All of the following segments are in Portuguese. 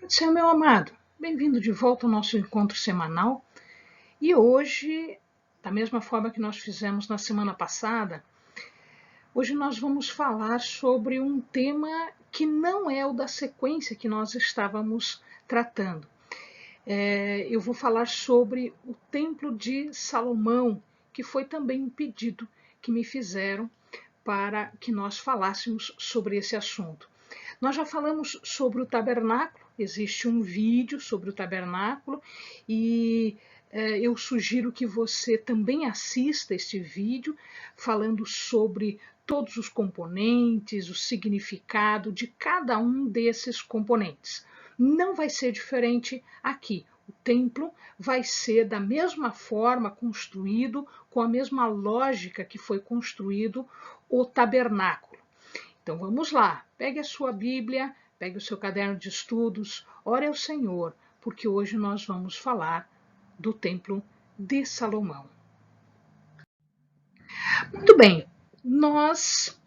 Seu meu amado, bem-vindo de volta ao nosso encontro semanal. E hoje, da mesma forma que nós fizemos na semana passada, hoje nós vamos falar sobre um tema que não é o da sequência que nós estávamos tratando. Eu vou falar sobre o Templo de Salomão, que foi também um pedido que me fizeram para que nós falássemos sobre esse assunto. Nós já falamos sobre o tabernáculo, existe um vídeo sobre o tabernáculo e eu sugiro que você também assista este vídeo falando sobre todos os componentes, o significado de cada um desses componentes. Não vai ser diferente aqui. O templo vai ser da mesma forma construído, com a mesma lógica que foi construído o tabernáculo. Então vamos lá, pegue a sua Bíblia, pegue o seu caderno de estudos, ore ao Senhor, porque hoje nós vamos falar do Templo de Salomão. Muito bem, nós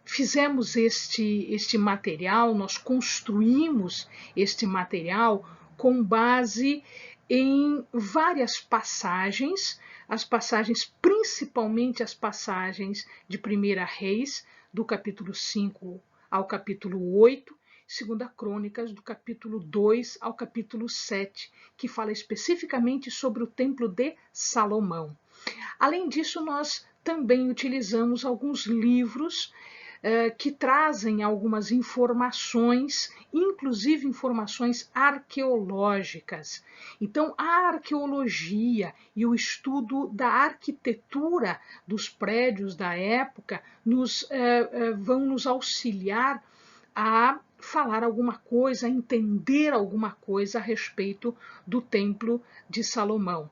fizemos este material, nós construímos este material com base em várias passagens, principalmente as passagens de 1 Reis, do capítulo 5 ao capítulo 8, 2 Crônicas, do capítulo 2 ao capítulo 7, que fala especificamente sobre o Templo de Salomão. Além disso, nós também utilizamos alguns livros que trazem algumas informações, inclusive informações arqueológicas. Então, a arqueologia e o estudo da arquitetura dos prédios da época vão nos auxiliar a falar alguma coisa, a entender alguma coisa a respeito do Templo de Salomão.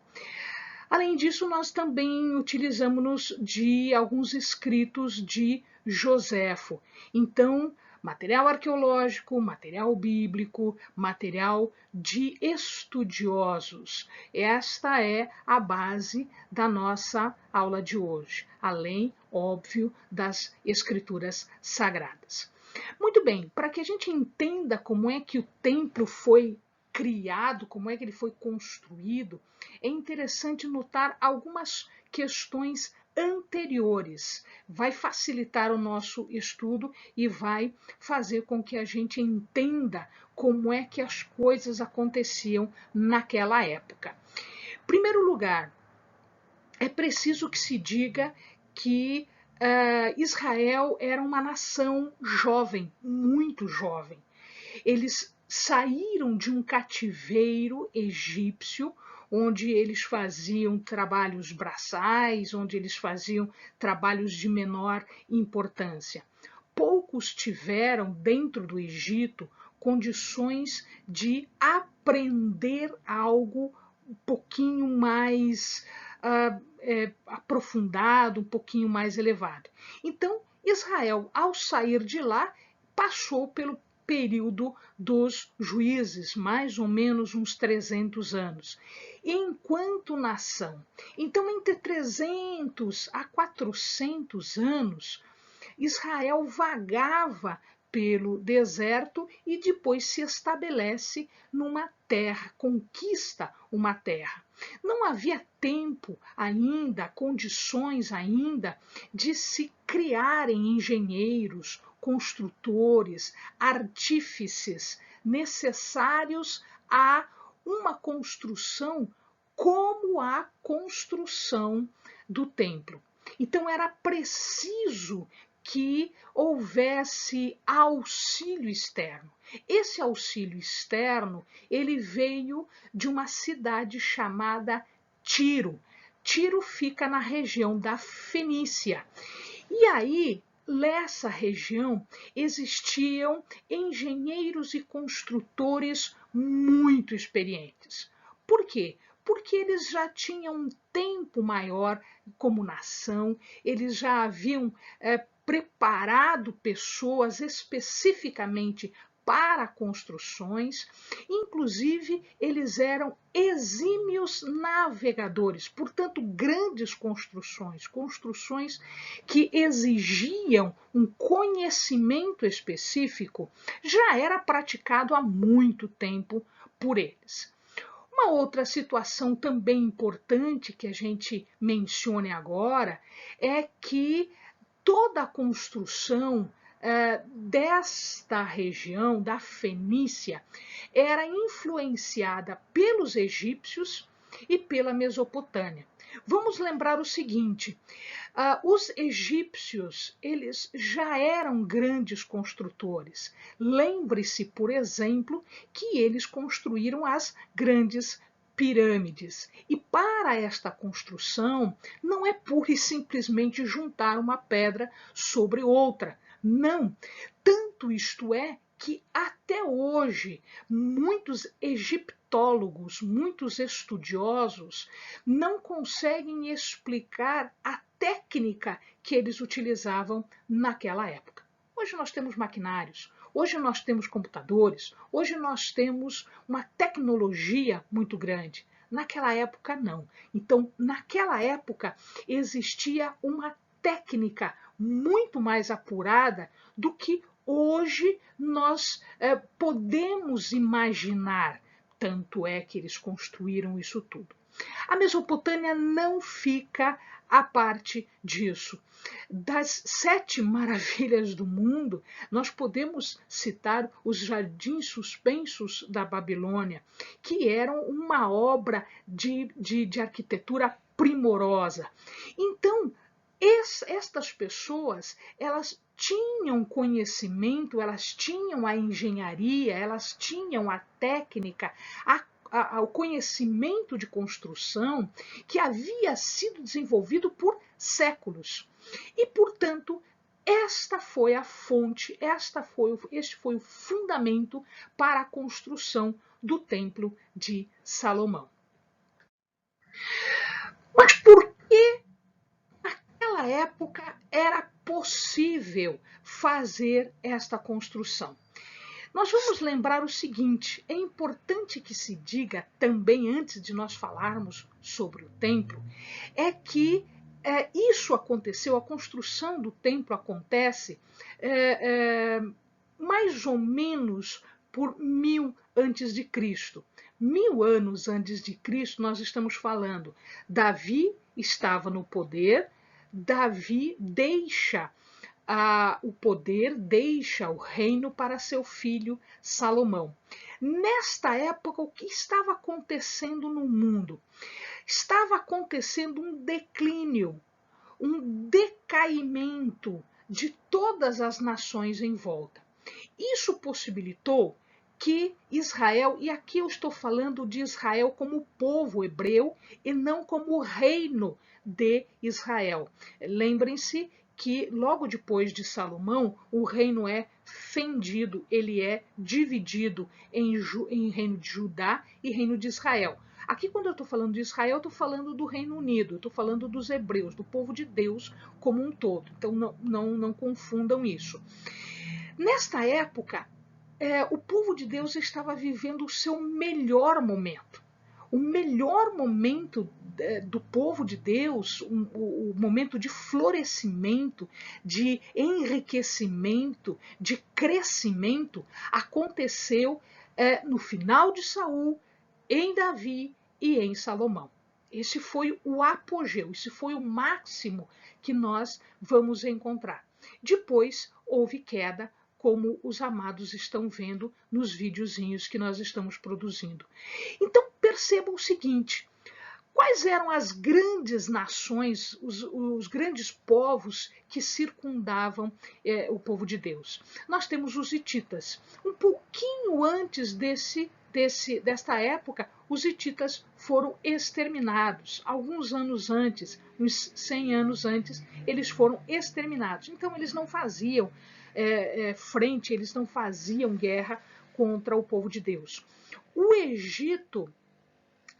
Além disso, nós também utilizamos de alguns escritos de Joséfo. Então, material arqueológico, material bíblico, material de estudiosos. Esta é a base da nossa aula de hoje, além, óbvio, das escrituras sagradas. Muito bem, para que a gente entenda como é que o templo foi criado, como é que ele foi construído, é interessante notar algumas questões anteriores. Vai facilitar o nosso estudo e vai fazer com que a gente entenda como é que as coisas aconteciam naquela época. Em primeiro lugar, é preciso que se diga que Israel era uma nação jovem, muito jovem. Eles saíram de um cativeiro egípcio, onde eles faziam trabalhos braçais, onde eles faziam trabalhos de menor importância. Poucos tiveram, dentro do Egito, condições de aprender algo um pouquinho mais aprofundado, um pouquinho mais elevado. Então, Israel, ao sair de lá, passou pelo período dos juízes, mais ou menos uns 300 anos, enquanto nação. Então, entre 300 a 400 anos, Israel vagava pelo deserto e depois se estabelece numa terra, conquista uma terra. Não havia tempo ainda, condições ainda de se criarem engenheiros, construtores, artífices necessários a uma construção como a construção do templo. Então era preciso que houvesse auxílio externo. Esse auxílio externo, ele veio de uma cidade chamada Tiro. Tiro fica na região da Fenícia. E aí, nessa região, existiam engenheiros e construtores muito experientes. Por quê? Porque eles já tinham um tempo maior como nação, eles já haviam preparado pessoas especificamente para construções, inclusive eles eram exímios navegadores, portanto, grandes construções, construções que exigiam um conhecimento específico, já era praticado há muito tempo por eles. Uma outra situação também importante que a gente mencione agora é que toda a construção desta região, da Fenícia, era influenciada pelos egípcios e pela Mesopotâmia. Vamos lembrar o seguinte, os egípcios, eles já eram grandes construtores. Lembre-se, por exemplo, que eles construíram as grandes pirâmides. E para esta construção, não é pura e simplesmente juntar uma pedra sobre outra. Não. Tanto isto é que até hoje muitos egiptólogos, muitos estudiosos não conseguem explicar a técnica que eles utilizavam naquela época. Hoje nós temos maquinários, hoje nós temos computadores, hoje nós temos uma tecnologia muito grande. Naquela época, não. Então, naquela época, existia uma técnica muito mais apurada do que hoje nós podemos imaginar. Tanto é que eles construíram isso tudo. A Mesopotâmia não fica à parte disso. Das 7 maravilhas do mundo, nós podemos citar os jardins suspensos da Babilônia, que eram uma obra de arquitetura primorosa. Então, estas pessoas, elas tinham conhecimento, elas tinham a engenharia, elas tinham a técnica, ao conhecimento de construção que havia sido desenvolvido por séculos. E, portanto, esta foi a fonte, este foi o fundamento para a construção do Templo de Salomão. Mas por que naquela época era possível fazer esta construção? Nós vamos lembrar o seguinte, é importante que se diga também, antes de nós falarmos sobre o templo, é que isso aconteceu, a construção do templo acontece mais ou menos por 1000 antes de Cristo. 1000 anos antes de Cristo, nós estamos falando, Davi estava no poder, Davi deixa o poder, deixa o reino para seu filho Salomão. Nesta época, o que estava acontecendo no mundo? Estava acontecendo um declínio, um decaimento de todas as nações em volta. Isso possibilitou que Israel, e aqui eu estou falando de Israel como povo hebreu e não como o reino de Israel. Lembrem-se que logo depois de Salomão, o reino é fendido, ele é dividido em reino de Judá e reino de Israel. Aqui, quando eu estou falando de Israel, eu estou falando do Reino Unido, eu estou falando dos hebreus, do povo de Deus como um todo. Então, não confundam isso. Nesta época, o povo de Deus estava vivendo o seu melhor momento. O melhor momento do povo de Deus, o momento de florescimento, de enriquecimento, de crescimento, aconteceu no final de Saul, em Davi e em Salomão. Esse foi o apogeu, esse foi o máximo que nós vamos encontrar. Depois houve queda, como os amados estão vendo nos videozinhos que nós estamos produzindo. Então percebam o seguinte, quais eram as grandes nações, os grandes povos que circundavam o povo de Deus? Nós temos os hititas. Um pouquinho antes desta época, os hititas foram exterminados. Alguns anos antes, uns 100 anos antes, eles foram exterminados. Então eles não faziam frente, eles não faziam guerra contra o povo de Deus. O Egito,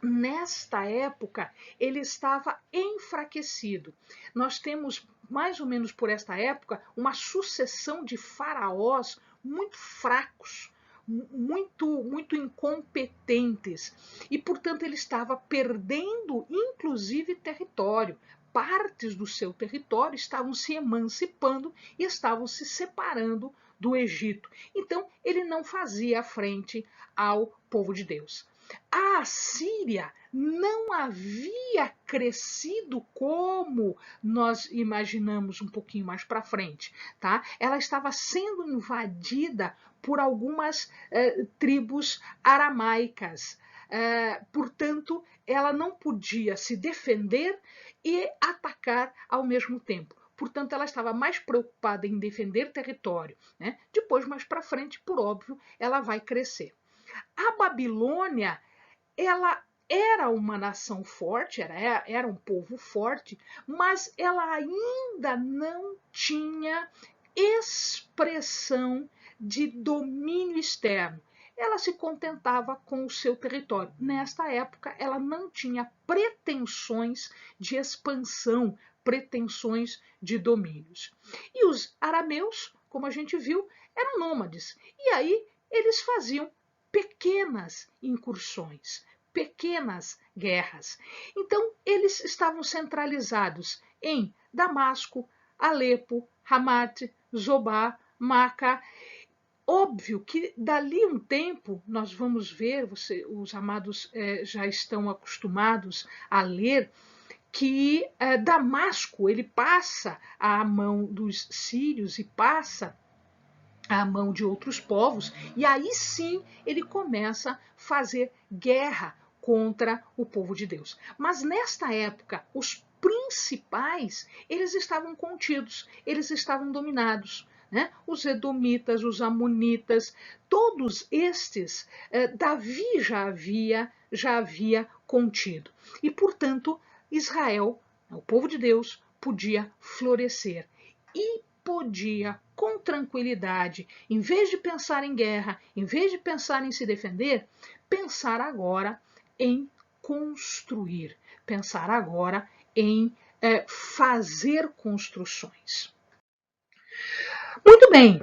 nesta época, ele estava enfraquecido. Nós temos, mais ou menos por esta época, uma sucessão de faraós muito fracos, muito incompetentes e, portanto, ele estava perdendo, inclusive, território. Partes do seu território estavam se emancipando e estavam se separando do Egito. Então, ele não fazia frente ao povo de Deus. A Assíria não havia crescido como nós imaginamos um pouquinho mais para frente, tá? Ela estava sendo invadida por algumas tribos aramaicas. Portanto, ela não podia se defender e atacar ao mesmo tempo. Portanto, ela estava mais preocupada em defender território, né? Depois, mais para frente, por óbvio, ela vai crescer. A Babilônia, ela era uma nação forte, era um povo forte, mas ela ainda não tinha expressão de domínio externo. Ela se contentava com o seu território. Nesta época, ela não tinha pretensões de expansão, pretensões de domínios. E os arameus, como a gente viu, eram nômades. E aí eles faziam pequenas incursões, pequenas guerras. Então, eles estavam centralizados em Damasco, Alepo, Hamat, Zobá, Maca. Óbvio que dali um tempo nós vamos ver, os amados já estão acostumados a ler, que Damasco ele passa à mão dos sírios e passa à mão de outros povos, e aí sim ele começa a fazer guerra contra o povo de Deus. Mas nesta época, os principais, eles estavam contidos, eles estavam dominados. Né? Os edomitas, os amonitas, todos estes, Davi já havia contido. E, portanto, Israel, o povo de Deus, podia florescer. E podia, com tranquilidade, em vez de pensar em guerra, em vez de pensar em se defender, pensar agora em construir, pensar agora em fazer construções. Muito bem.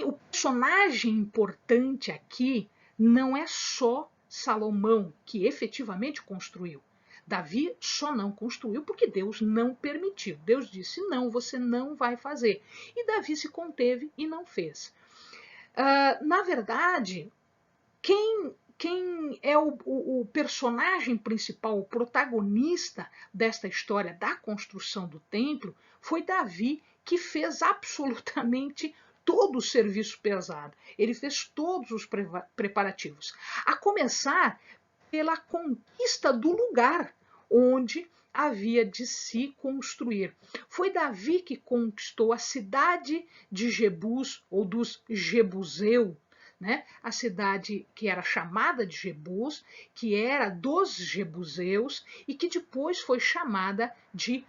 O personagem importante aqui não é só Salomão, que efetivamente construiu. Davi só não construiu porque Deus não permitiu. Deus disse, não, você não vai fazer. E Davi se conteve e não fez. Na verdade, quem é o personagem principal, o protagonista desta história da construção do templo, foi Davi, que fez absolutamente todo o serviço pesado. Ele fez todos os preparativos. A começar pela conquista do lugar onde havia de se construir. Foi Davi que conquistou a cidade de Jebus, ou dos Jebuseus, né? A cidade que era chamada de Jebus, que era dos Jebuseus e que depois foi chamada de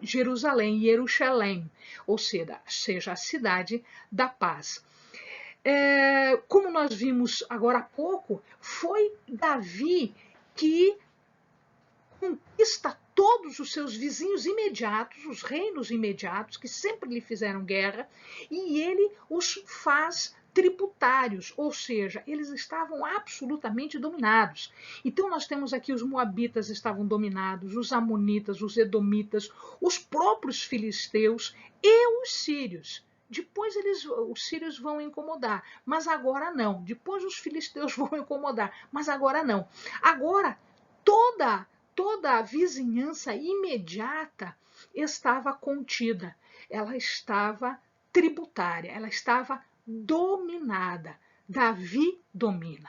Jerusalém, ou seja, a cidade da paz. Como nós vimos agora há pouco, foi Davi que conquista todos os seus vizinhos imediatos, os reinos imediatos, que sempre lhe fizeram guerra, e ele os faz tributários, ou seja, eles estavam absolutamente dominados. Então nós temos aqui os moabitas estavam dominados, os amonitas, os edomitas, os próprios filisteus e os sírios. Depois os sírios vão incomodar, mas agora não. Depois os filisteus vão incomodar, mas agora não. Agora toda a vizinhança imediata estava contida, ela estava tributária, ela estava dominada. Davi domina.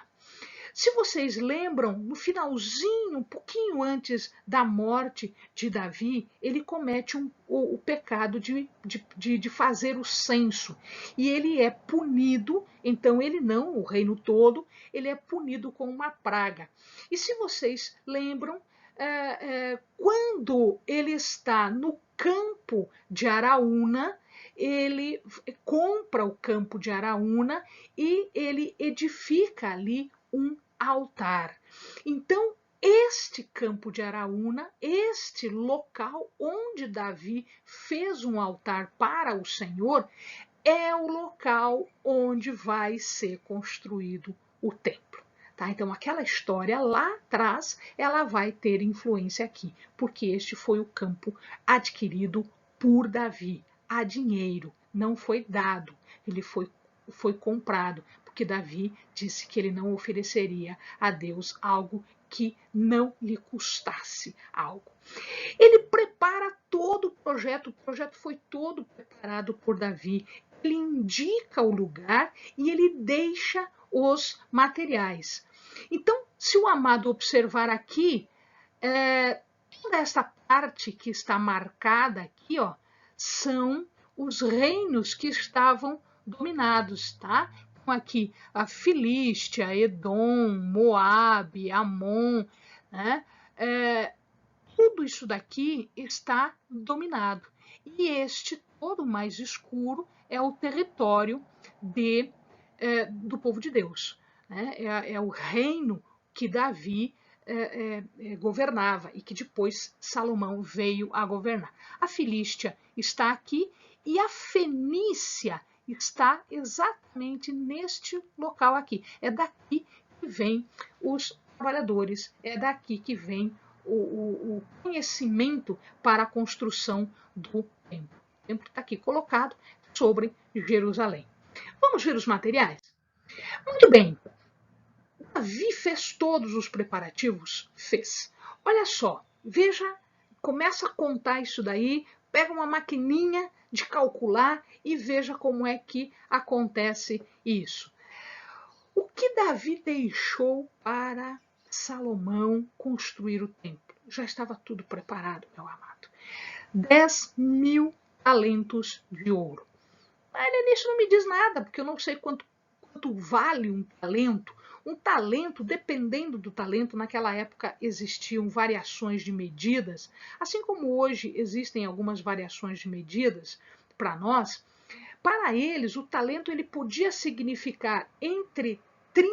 Se vocês lembram, no finalzinho, um pouquinho antes da morte de Davi, ele comete o pecado de fazer o censo. E ele é punido, então ele não, o reino todo, ele é punido com uma praga. E se vocês lembram, quando ele está no campo de Araúna, ele compra o campo de Araúna e ele edifica ali um altar. Então, este campo de Araúna, este local onde Davi fez um altar para o Senhor, é o local onde vai ser construído o templo. Tá? Então, aquela história lá atrás, ela vai ter influência aqui, porque este foi o campo adquirido por Davi, a dinheiro, não foi dado, ele foi comprado, porque Davi disse que ele não ofereceria a Deus algo que não lhe custasse algo. Ele prepara todo o projeto foi todo preparado por Davi. Ele indica o lugar e ele deixa os materiais. Então, se o amado observar aqui, toda esta parte que está marcada aqui, ó, são os reinos que estavam dominados, tá? Então, aqui a Filístia, Edom, Moabe, Amon, né? Tudo isso daqui está dominado. E este todo mais escuro é o território do povo de Deus. Né? É o reino que Davi governava e que depois Salomão veio a governar. A Filístia está aqui e a Fenícia está exatamente neste local aqui. É daqui que vêm os trabalhadores, é daqui que vem o conhecimento para a construção do templo. O templo está aqui colocado sobre Jerusalém. Vamos ver os materiais? Muito bem. Davi fez todos os preparativos? Fez. Olha só, veja, começa a contar isso daí, pega uma maquininha de calcular e veja como é que acontece isso. O que Davi deixou para Salomão construir o templo? Já estava tudo preparado, meu amado. 10.000 talentos de ouro. Isso não me diz nada, porque eu não sei quanto vale um talento. Um talento, dependendo do talento, naquela época existiam variações de medidas, assim como hoje existem algumas variações de medidas para nós. Para eles, o talento ele podia significar entre 30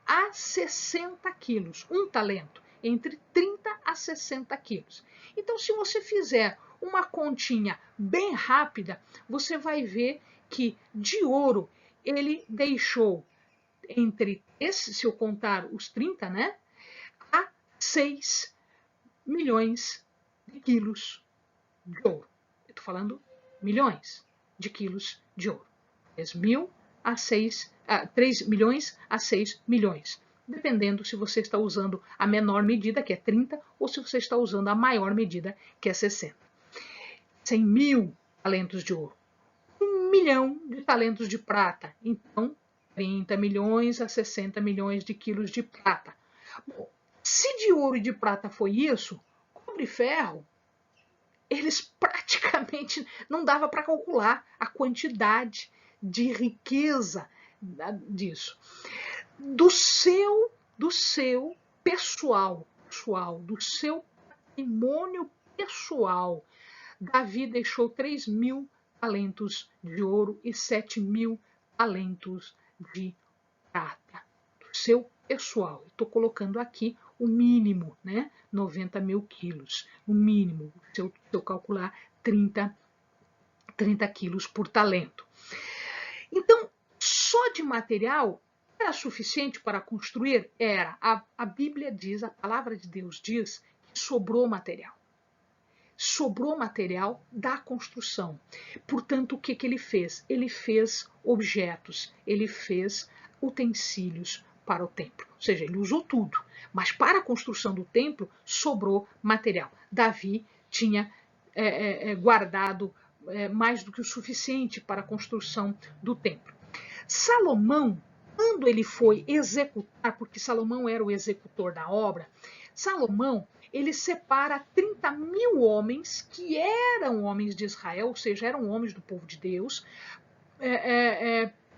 a 60 quilos. Um talento, entre 30 a 60 quilos. Então, se você fizer uma continha bem rápida, você vai ver que de ouro ele deixou entre, se eu contar os 30, né, a 6 milhões de quilos de ouro. Eu estou falando milhões de quilos de ouro. 3 milhões a 6 milhões. Dependendo se você está usando a menor medida, que é 30, ou se você está usando a maior medida, que é 60. 100 mil talentos de ouro. 1 milhão de talentos de prata. Então, 30 milhões a 60 milhões de quilos de prata. Bom, se de ouro e de prata foi isso, cobre e ferro, eles praticamente não dava para calcular a quantidade de riqueza disso. Do seu pessoal, do seu patrimônio pessoal, Davi deixou 3.000 talentos de ouro e 7.000 talentos de prata. Do seu pessoal. Estou colocando aqui o mínimo, né? 90.000 quilos. O mínimo, se eu calcular 30 quilos por talento. Então, só de material era suficiente para construir? Era. A Bíblia diz, a palavra de Deus diz, que sobrou material. Sobrou material da construção. Portanto, o que ele fez? Ele fez objetos, ele fez utensílios para o templo. Ou seja, ele usou tudo. Mas para a construção do templo, sobrou material. Davi tinha guardado mais do que o suficiente para a construção do templo. Salomão, quando ele foi executar, porque Salomão era o executor da obra, Salomão, ele separa 30.000 homens que eram homens de Israel, ou seja, eram homens do povo de Deus,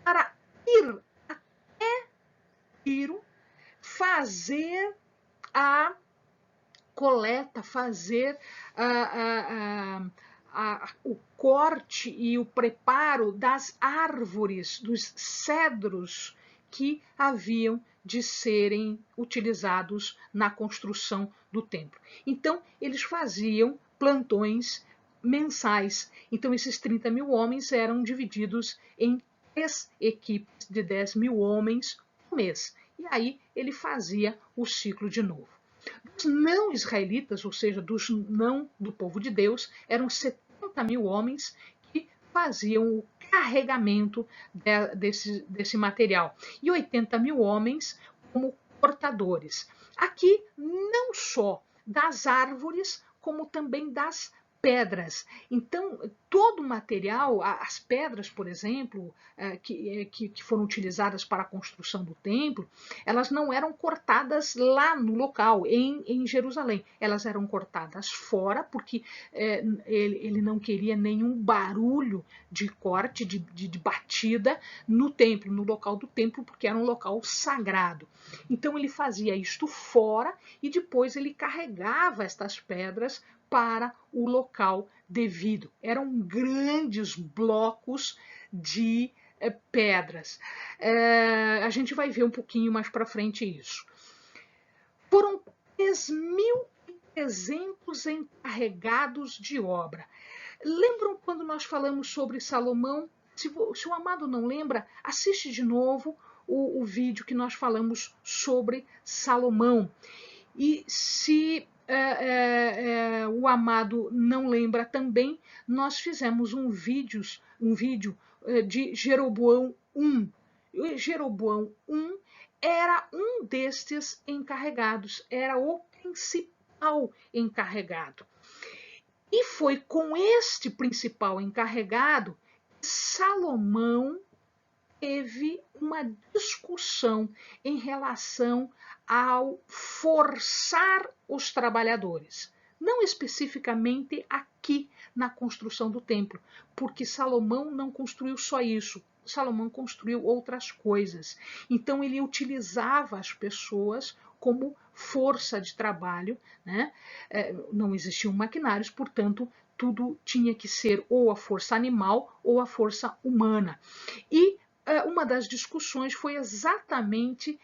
para ir até Tiro, fazer a coleta, fazer o corte e o preparo das árvores, dos cedros que haviam de serem utilizados na construção do templo. Então, eles faziam plantões mensais. Então, esses 30 mil homens eram divididos em 3 equipes de 10 mil homens por mês. E aí ele fazia o ciclo de novo. Dos não israelitas, ou seja, dos não do povo de Deus, eram 70 mil homens que faziam o carregamento desse material. E 80 mil homens como portadores. Aqui, não só das árvores, como também das pedras. Então, todo o material, as pedras, por exemplo, que foram utilizadas para a construção do templo, elas não eram cortadas lá no local, em Jerusalém. Elas eram cortadas fora, porque ele não queria nenhum barulho de corte, de batida no templo, no local do templo, porque era um local sagrado. Então, ele fazia isto fora e depois ele carregava estas pedras para o local devido. Eram grandes blocos de pedras. A gente vai ver um pouquinho mais para frente isso. Foram 3.300 encarregados de obra. Lembram quando nós falamos sobre Salomão? Se o amado não lembra, assiste de novo o vídeo que nós falamos sobre Salomão. E se o amado não lembra também, nós fizemos um vídeo de Jeroboão I. Jeroboão I era um destes encarregados, era o principal encarregado. E foi com este principal encarregado que Salomão teve uma discussão em relação ao forçar os trabalhadores. Não especificamente aqui na construção do templo, porque Salomão não construiu só isso. Salomão construiu outras coisas. Então ele utilizava as pessoas como força de trabalho, né? Não existiam maquinários, portanto, tudo tinha que ser ou a força animal ou a força humana. E uma das discussões foi exatamente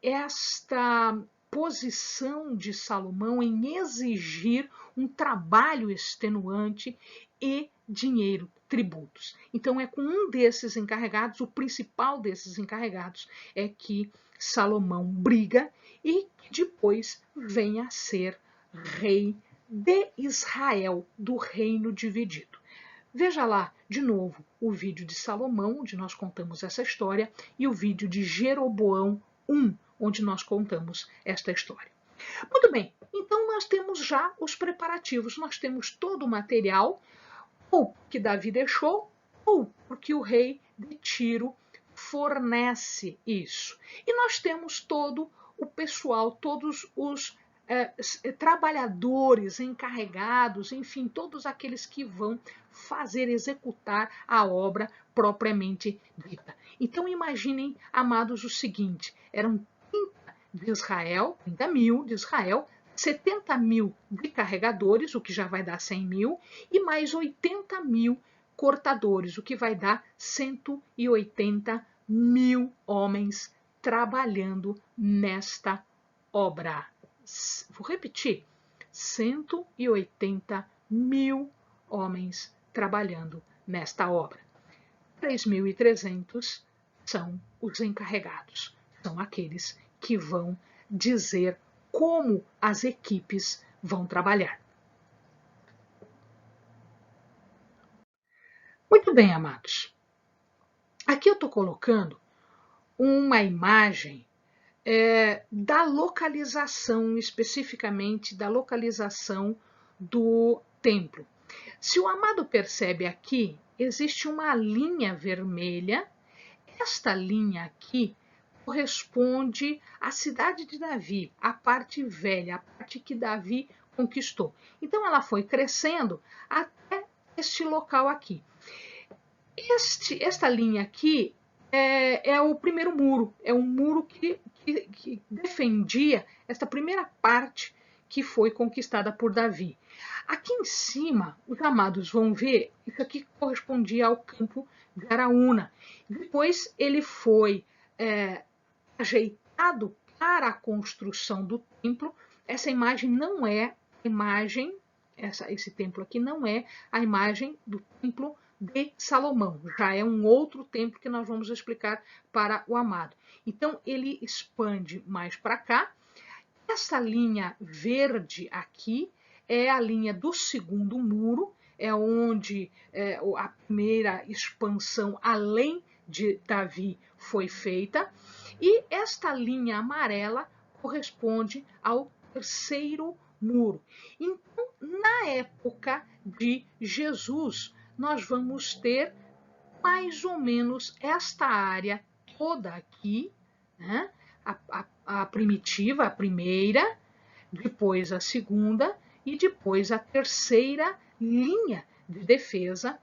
esta posição de Salomão em exigir um trabalho extenuante e dinheiro, tributos. Então é com um desses encarregados, o principal desses encarregados, é que Salomão briga e depois vem a ser rei de Israel, do reino dividido. Veja lá, de novo, o vídeo de Salomão, onde nós contamos essa história, e o vídeo de Jeroboão I, onde nós contamos esta história. Muito bem, então nós temos já os preparativos, nós temos todo o material, ou que Davi deixou, ou porque o rei de Tiro fornece isso. E nós temos todo o pessoal, todos os trabalhadores encarregados, enfim, todos aqueles que vão fazer, executar a obra propriamente dita. Então imaginem, amados, o seguinte, eram 30 de Israel, 30 mil de Israel, 70 mil de carregadores, o que já vai dar 100 mil, e mais 80 mil cortadores, o que vai dar 180 mil homens trabalhando nesta obra. Vou repetir, 180 mil homens trabalhando nesta obra. 3.300 são os encarregados, são aqueles que vão dizer como as equipes vão trabalhar. Muito bem, amados. Aqui eu estou colocando uma imagem da localização, especificamente da localização do templo. Se o amado percebe aqui, existe uma linha vermelha. Esta linha aqui corresponde à cidade de Davi, a parte velha, a parte que Davi conquistou. Então ela foi crescendo até este local aqui. Esta linha aqui é o primeiro muro, é um muro que defendia esta primeira parte que foi conquistada por Davi. Aqui em cima, os amados vão ver, isso aqui correspondia ao campo de Araúna. Depois ele foi ajeitado para a construção do templo. Essa imagem não é a imagem esse templo aqui não é a imagem do templo de Salomão, já é um outro templo que nós vamos explicar para o amado. Então ele expande mais para cá. Essa linha verde aqui é a linha do segundo muro, é onde a primeira expansão além de Davi foi feita, e esta linha amarela corresponde ao terceiro muro. Então, na época de Jesus, nós vamos ter mais ou menos esta área toda aqui, né? A primitiva, a primeira, depois a segunda e depois a terceira linha de defesa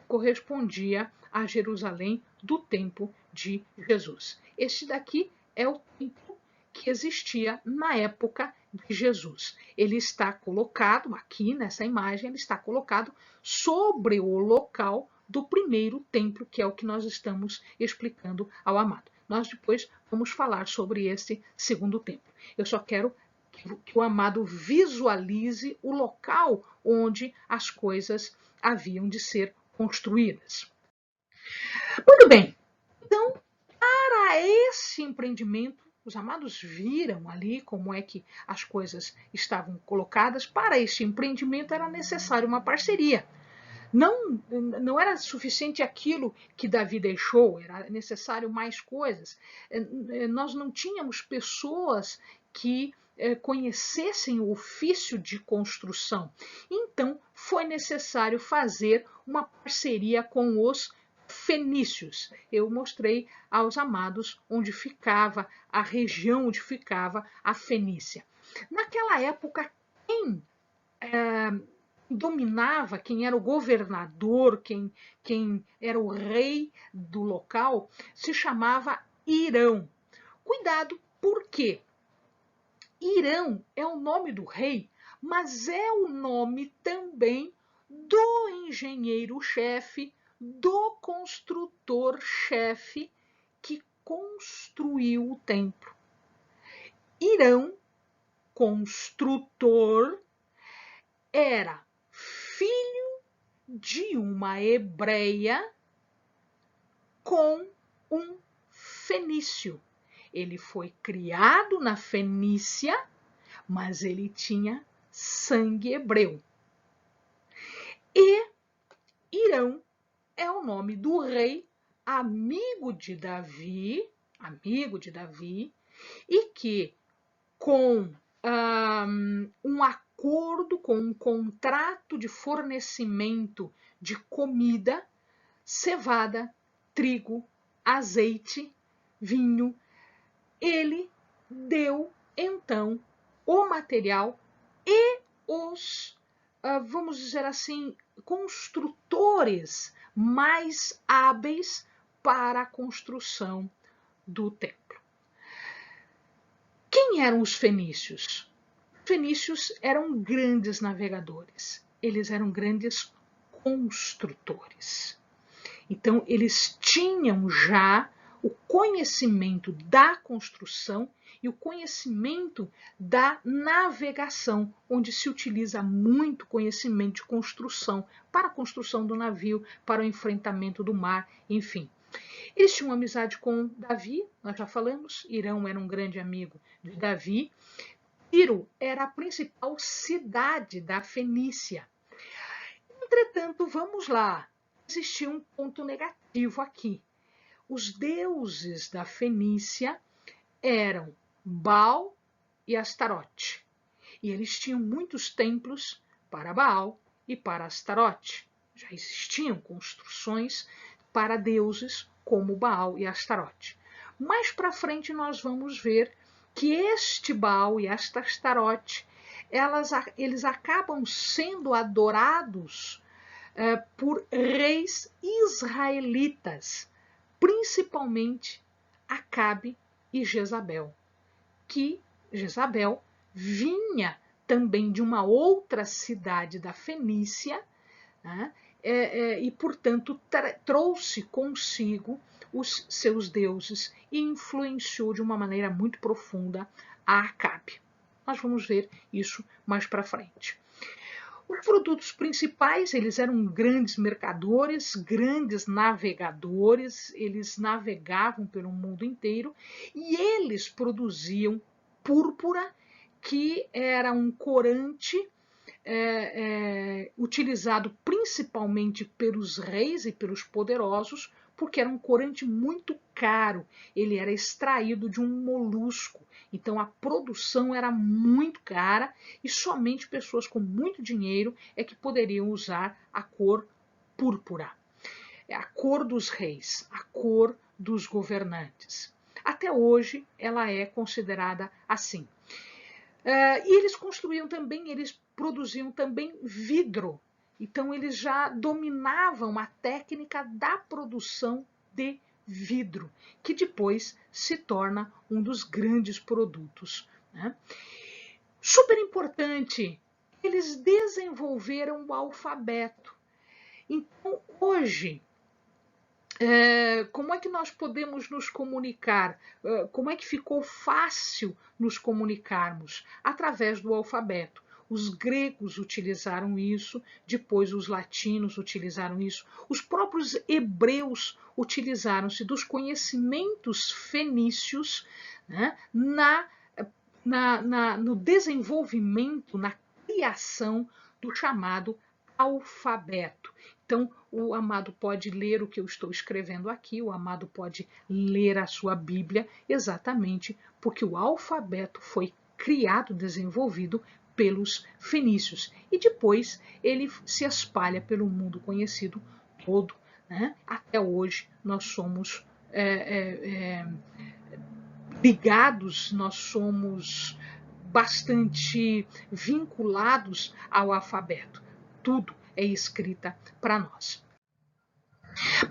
correspondia a Jerusalém do tempo de Jesus. Este daqui é o templo que existia na época de Jesus. Ele está colocado aqui nessa imagem, ele está colocado sobre o local do primeiro templo, que é o que nós estamos explicando ao amado. Nós depois vamos falar sobre esse segundo templo. Eu só quero que o amado visualize o local onde as coisas haviam de ser construídas. Muito bem, então, para esse empreendimento, os amados viram ali como é que as coisas estavam colocadas. Para este empreendimento era necessário uma parceria. Não era suficiente aquilo que Davi deixou, era necessário mais coisas. Nós não tínhamos pessoas que conhecessem o ofício de construção. Então, foi necessário fazer uma parceria com os fenícios. Eu mostrei aos amados onde ficava a região onde ficava a Fenícia. Naquela época, quem dominava, quem era o governador, quem era o rei do local, se chamava Irão. Cuidado, por quê? Irão é o nome do rei, mas é o nome também do engenheiro-chefe, do construtor-chefe que construiu o templo. Irão, construtor, era filho de uma hebreia com um fenício. Ele foi criado na Fenícia, mas ele tinha sangue hebreu. E Irão é o nome do rei amigo de Davi, e que com um acordo, com um contrato de fornecimento de comida, cevada, trigo, azeite, vinho, ele deu então o material e os, vamos dizer assim, construtores mais hábeis para a construção do templo. Quem eram os fenícios? Os fenícios eram grandes navegadores, eles eram grandes construtores. Então, eles tinham já o conhecimento da construção e o conhecimento da navegação, onde se utiliza muito conhecimento de construção para a construção do navio, para o enfrentamento do mar, enfim. Eles tinham amizade com Davi, nós já falamos, Irão era um grande amigo de Davi. Tiro era a principal cidade da Fenícia. Entretanto, vamos lá, existia um ponto negativo aqui. Os deuses da Fenícia eram Baal e Astarote. E eles tinham muitos templos para Baal e para Astarote. Já existiam construções para deuses como Baal e Astarote. Mais para frente nós vamos ver que este Baal e esta Astarote, eles acabam sendo adorados por reis israelitas, principalmente Acabe e Jezabel, que Jezabel vinha também de uma outra cidade da Fenícia, né, e, portanto, trouxe consigo os seus deuses e influenciou de uma maneira muito profunda a Acabe. Nós vamos ver isso mais para frente. Os produtos principais, eles eram grandes mercadores, grandes navegadores, eles navegavam pelo mundo inteiro e eles produziam púrpura, que era um corante utilizado principalmente pelos reis e pelos poderosos, porque era um corante muito caro, ele era extraído de um molusco, então a produção era muito cara e somente pessoas com muito dinheiro é que poderiam usar a cor púrpura. É a cor dos reis, a cor dos governantes. Até hoje ela é considerada assim. E eles construíam também, eles produziam também vidro. Então eles já dominavam a técnica da produção de vidro, que depois se torna um dos grandes produtos, né? Super importante, eles desenvolveram o alfabeto. Então hoje, como é que nós podemos nos comunicar? Como é que ficou fácil nos comunicarmos? Através do alfabeto. Os gregos utilizaram isso, depois os latinos utilizaram isso, os próprios hebreus utilizaram-se dos conhecimentos fenícios, né, no desenvolvimento, na criação do chamado alfabeto. Então, o amado pode ler o que eu estou escrevendo aqui, o amado pode ler a sua Bíblia, exatamente porque o alfabeto foi criado, desenvolvido pelos fenícios. E depois ele se espalha pelo mundo conhecido todo, né? Até hoje nós somos ligados, nós somos bastante vinculados ao alfabeto. Tudo é escrita para nós.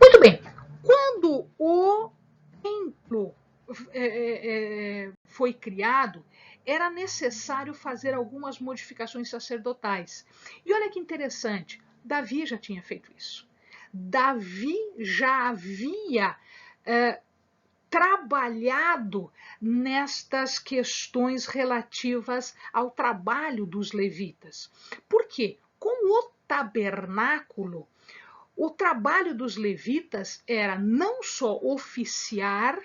Muito bem, quando o templo foi criado, era necessário fazer algumas modificações sacerdotais. E olha que interessante, Davi já tinha feito isso. Davi já havia trabalhado nestas questões relativas ao trabalho dos levitas. Por quê? Com o tabernáculo, o trabalho dos levitas era não só oficiar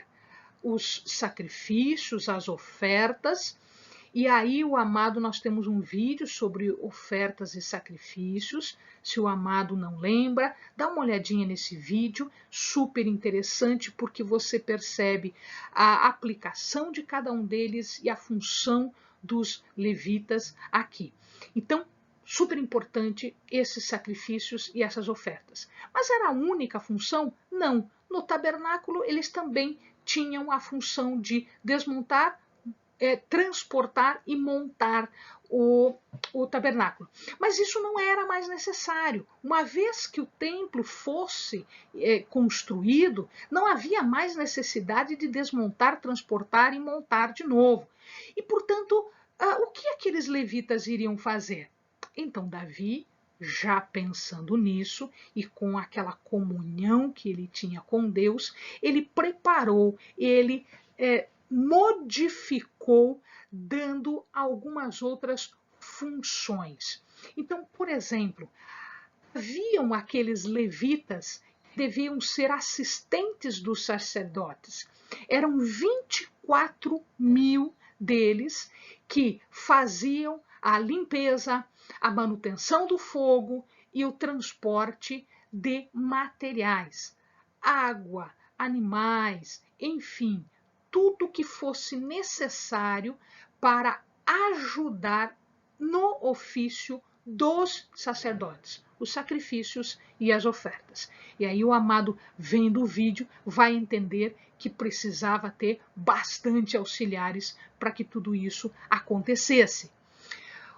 os sacrifícios, as ofertas, e aí, o amado, nós temos um vídeo sobre ofertas e sacrifícios. Se o amado não lembra, dá uma olhadinha nesse vídeo, super interessante, porque você percebe a aplicação de cada um deles e a função dos levitas aqui. Então, super importante esses sacrifícios e essas ofertas. Mas era a única função? Não. No tabernáculo, eles também tinham a função de desmontar, transportar e montar o tabernáculo. Mas isso não era mais necessário. Uma vez que o templo fosse construído, não havia mais necessidade de desmontar, transportar e montar de novo. E, portanto, o que aqueles levitas iriam fazer? Então, Davi, já pensando nisso e com aquela comunhão que ele tinha com Deus, ele preparou, ele modificou, dando algumas outras funções. Então, por exemplo, haviam aqueles levitas que deviam ser assistentes dos sacerdotes. Eram 24.000 deles que faziam a limpeza, a manutenção do fogo e o transporte de materiais, água, animais, enfim, tudo que fosse necessário para ajudar no ofício dos sacerdotes, os sacrifícios e as ofertas. E aí o amado, vendo o vídeo, vai entender que precisava ter bastante auxiliares para que tudo isso acontecesse.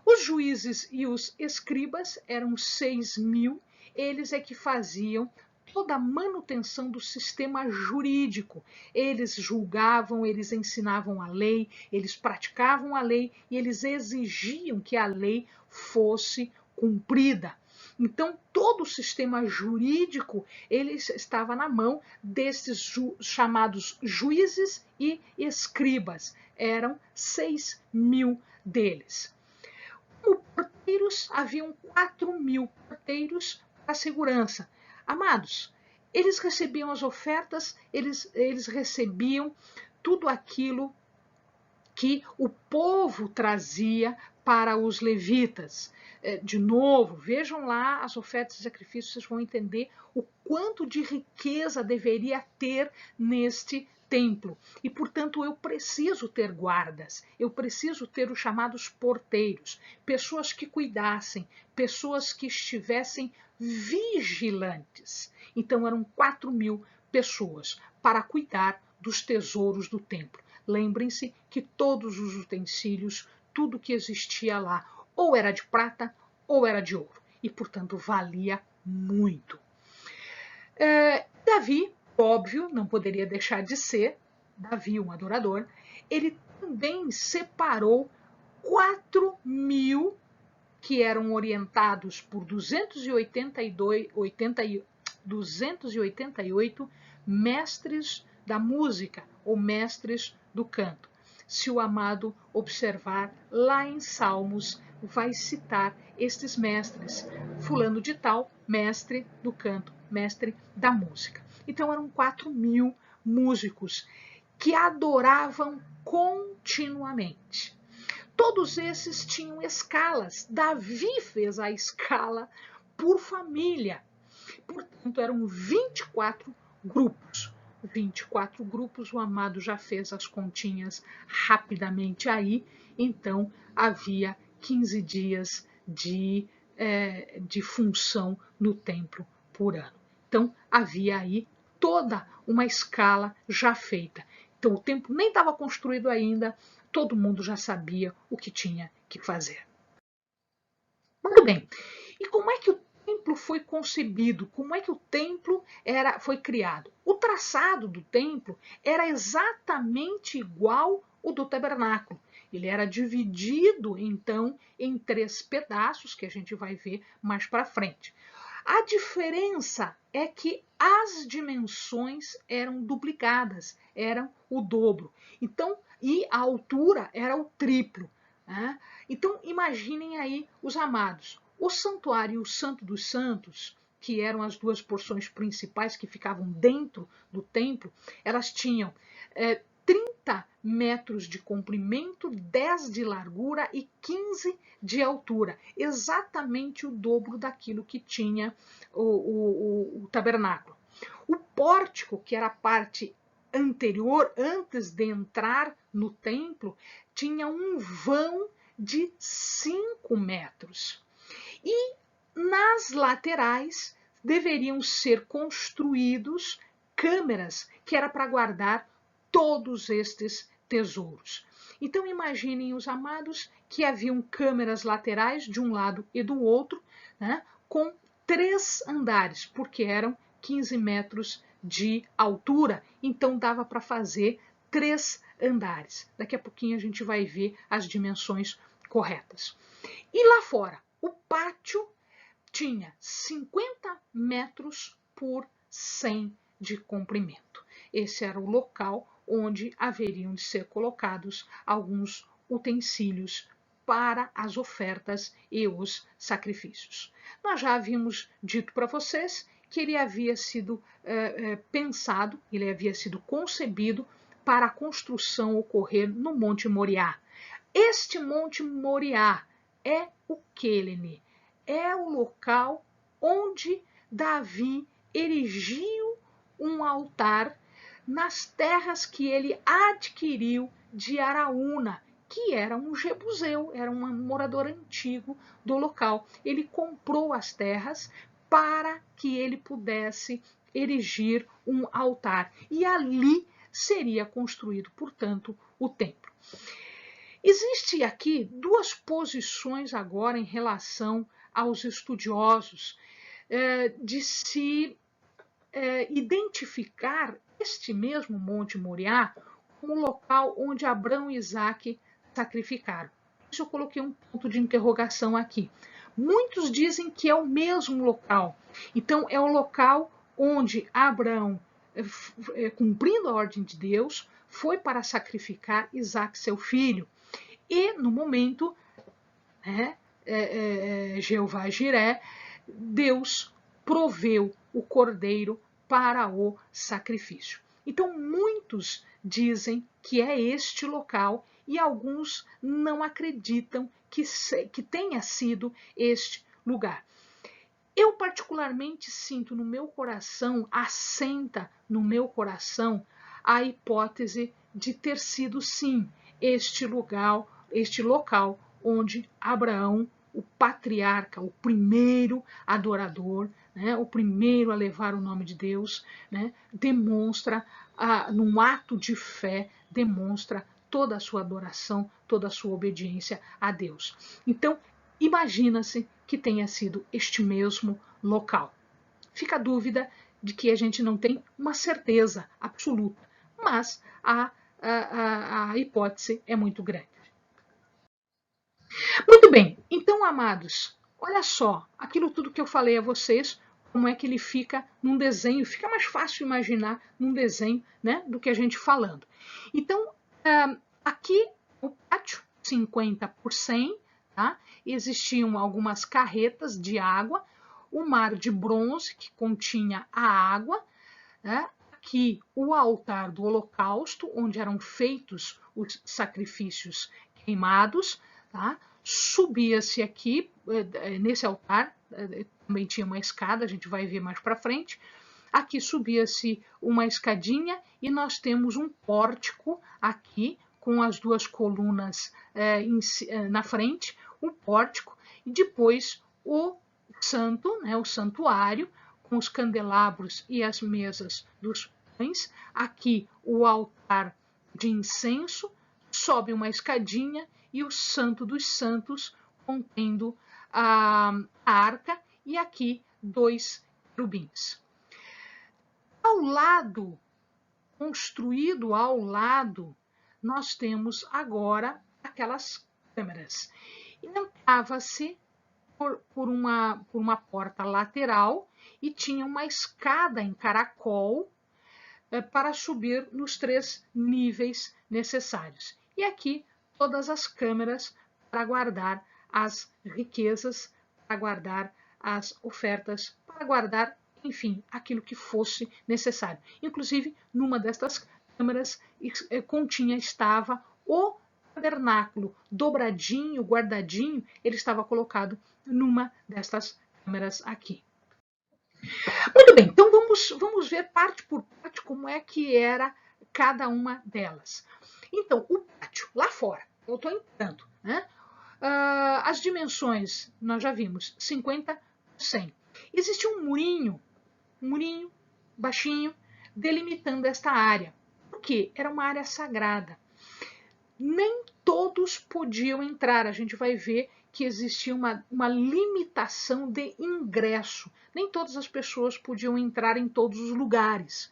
Os juízes e os escribas eram 6.000, eles é que faziam toda a manutenção do sistema jurídico. Eles julgavam, eles ensinavam a lei, eles praticavam a lei e eles exigiam que a lei fosse cumprida. Então, todo o sistema jurídico ele estava na mão desses chamados juízes e escribas. Eram 6.000 deles. Como porteiros, haviam 4.000 porteiros para a segurança. Amados, eles recebiam as ofertas, eles recebiam tudo aquilo que o povo trazia para os levitas. De novo, vejam lá as ofertas e sacrifícios, vocês vão entender o quanto de riqueza deveria ter neste templo. E, portanto, eu preciso ter guardas, eu preciso ter os chamados porteiros, pessoas que cuidassem, pessoas que estivessem vigilantes. Então, eram 4.000 pessoas para cuidar dos tesouros do templo. Lembrem-se que todos os utensílios, tudo que existia lá, ou era de prata ou era de ouro. E, portanto, valia muito. Davi, óbvio, não poderia deixar de ser, Davi, um adorador, ele também separou 4.000 que eram orientados por 288 mestres da música ou mestres do canto. Se o amado observar lá em Salmos, vai citar estes mestres. Fulano de tal, mestre do canto, mestre da música. Então eram 4.000 músicos que adoravam continuamente. Todos esses tinham escalas. Davi fez a escala por família. Portanto, eram 24 grupos. 24 grupos, o amado já fez as continhas rapidamente aí, então havia 15 dias de função no templo por ano. Então havia aí toda uma escala já feita. Então o templo nem estava construído ainda, todo mundo já sabia o que tinha que fazer. Muito bem. E como é que o templo foi concebido? Como é que o templo foi criado? O traçado do templo era exatamente igual ao do tabernáculo. Ele era dividido, então, em 3 pedaços, que a gente vai ver mais para frente. A diferença é que as dimensões eram duplicadas, eram o dobro. Então, e a altura era o triplo. Né? Então, imaginem aí os amados. O santuário e o Santo dos Santos, que eram as 2 porções principais que ficavam dentro do templo, elas tinham 30 metros de comprimento, 10 de largura e 15 de altura, exatamente o dobro daquilo que tinha o tabernáculo. O pórtico, que era a parte anterior, antes de entrar no templo, tinha um vão de 5 metros. E nas laterais deveriam ser construídos câmeras, que era para guardar todos estes tesouros. Então imaginem os amados que haviam câmeras laterais de um lado e do outro, né, com 3 andares, porque eram 15 metros de altura, então dava para fazer 3 andares. Daqui a pouquinho a gente vai ver as dimensões corretas. E lá fora, o pátio tinha 50 metros por 100 de comprimento. Esse era o local onde haveriam de ser colocados alguns utensílios para as ofertas e os sacrifícios. Nós já havíamos dito para vocês que ele havia sido pensado, ele havia sido concebido para a construção ocorrer no Monte Moriá. Este Monte Moriá é o Quelene, é o local onde Davi erigiu um altar nas terras que ele adquiriu de Araúna, que era um jebuseu, era um morador antigo do local. Ele comprou as terras para que ele pudesse erigir um altar. E ali seria construído, portanto, o templo. Existem aqui 2 posições agora em relação aos estudiosos de se identificar este mesmo Monte Moriá como o local onde Abraão e Isaac sacrificaram. Isso eu coloquei um ponto de interrogação aqui. Muitos dizem que é o mesmo local. Então, é o local onde Abraão, cumprindo a ordem de Deus, foi para sacrificar Isaac, seu filho. E, no momento, Jeová Jiré, Deus proveu o cordeiro para o sacrifício. Então, muitos dizem que é este local e alguns não acreditam que tenha sido este lugar. Eu particularmente sinto no meu coração, assenta no meu coração a hipótese de ter sido sim este local onde Abraão, o patriarca, o primeiro adorador, né, o primeiro a levar o nome de Deus, né, demonstra, num ato de fé, demonstra toda a sua adoração, toda a sua obediência a Deus. Então, imagina-se que tenha sido este mesmo local. Fica a dúvida de que a gente não tem uma certeza absoluta, mas a hipótese é muito grande. Muito bem, então, amados, olha só, aquilo tudo que eu falei a vocês, como é que ele fica num desenho, fica mais fácil imaginar num desenho, né, do que a gente falando. Então, aqui o pátio, 50 por 100, tá? Existiam algumas carretas de água, o mar de bronze que continha a água, né? Aqui o altar do holocausto, onde eram feitos os sacrifícios queimados, tá? Subia-se aqui, nesse altar, também tinha uma escada, a gente vai ver mais para frente. Aqui subia-se uma escadinha e nós temos um pórtico aqui, com as duas colunas na frente, o pórtico, e depois o santo, né, o santuário, com os candelabros e as mesas dos pães. Aqui o altar de incenso, sobe uma escadinha e o Santo dos Santos contendo a arca e aqui 2 querubins. Ao lado, construído ao lado, nós temos agora aquelas câmeras. Entrava-se por uma porta lateral e tinha uma escada em caracol para subir nos 3 níveis necessários. E aqui todas as câmeras para guardar as riquezas, para guardar as ofertas, para guardar, enfim, aquilo que fosse necessário. Inclusive, numa destas câmeras estava o tabernáculo dobradinho, guardadinho, ele estava colocado numa destas câmeras aqui. Muito bem, então vamos ver parte por parte como é que era cada uma delas. Então, o pátio, lá fora, eu estou entrando, né? As dimensões, nós já vimos, 50 por 100. Existia um murinho baixinho, delimitando esta área. Por quê? Era uma área sagrada. Nem todos podiam entrar, a gente vai ver que existia uma limitação de ingresso. Nem todas as pessoas podiam entrar em todos os lugares.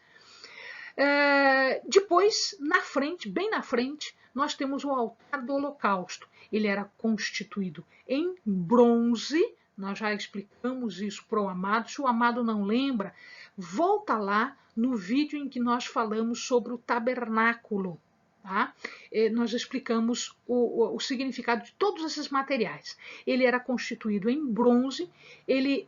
Depois, na frente, bem na frente, nós temos o altar do holocausto. Ele era constituído em bronze, nós já explicamos isso para o amado. Se o amado não lembra, volta lá no vídeo em que nós falamos sobre o tabernáculo. Tá? Nós explicamos o significado de todos esses materiais. Ele era constituído em bronze, ele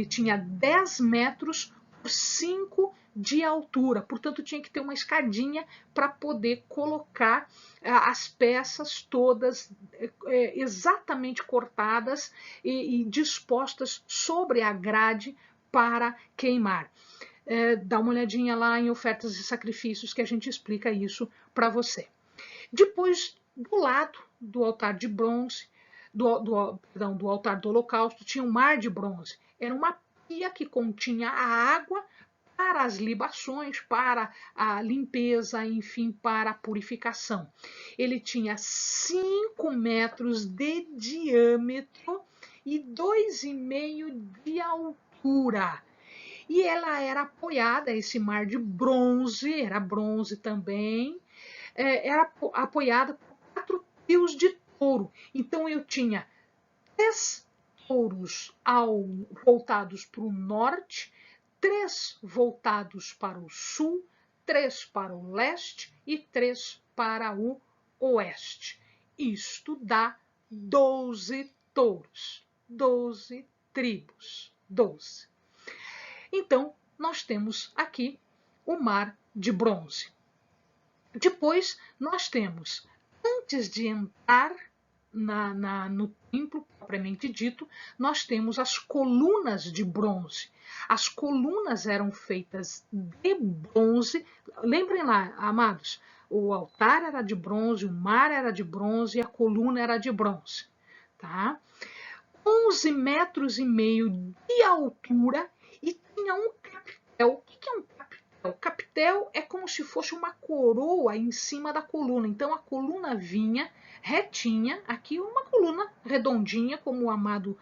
tinha 10 metros por 5 de altura, portanto tinha que ter uma escadinha para poder colocar as peças todas exatamente cortadas e dispostas sobre a grade para queimar. Dá uma olhadinha lá em ofertas e sacrifícios que a gente explica isso para você. Depois, do lado do altar de bronze, do altar do holocausto, tinha um mar de bronze. Era uma pia que continha a água para as libações, para a limpeza, enfim, para a purificação. Ele tinha 5 metros de diâmetro e 2,5 de altura. E ela era apoiada, esse mar de bronze, era bronze também, era apoiada por 4 fios de touro. Então eu tinha 3 touros voltados para o norte, 3 voltados para o sul, 3 para o leste e 3 para o oeste. Isto dá 12 touros, 12 tribos, 12. Então, nós temos aqui o mar de bronze. Depois, nós temos, antes de entrar no templo, propriamente dito, nós temos as colunas de bronze. As colunas eram feitas de bronze. Lembrem lá, amados, o altar era de bronze, o mar era de bronze e a coluna era de bronze. Tá? 11 metros e meio de altura e tinha um capitel. O que é um capitel? O capitel é como se fosse uma coroa em cima da coluna. Então a coluna vinha retinha, aqui uma coluna redondinha, como o amado,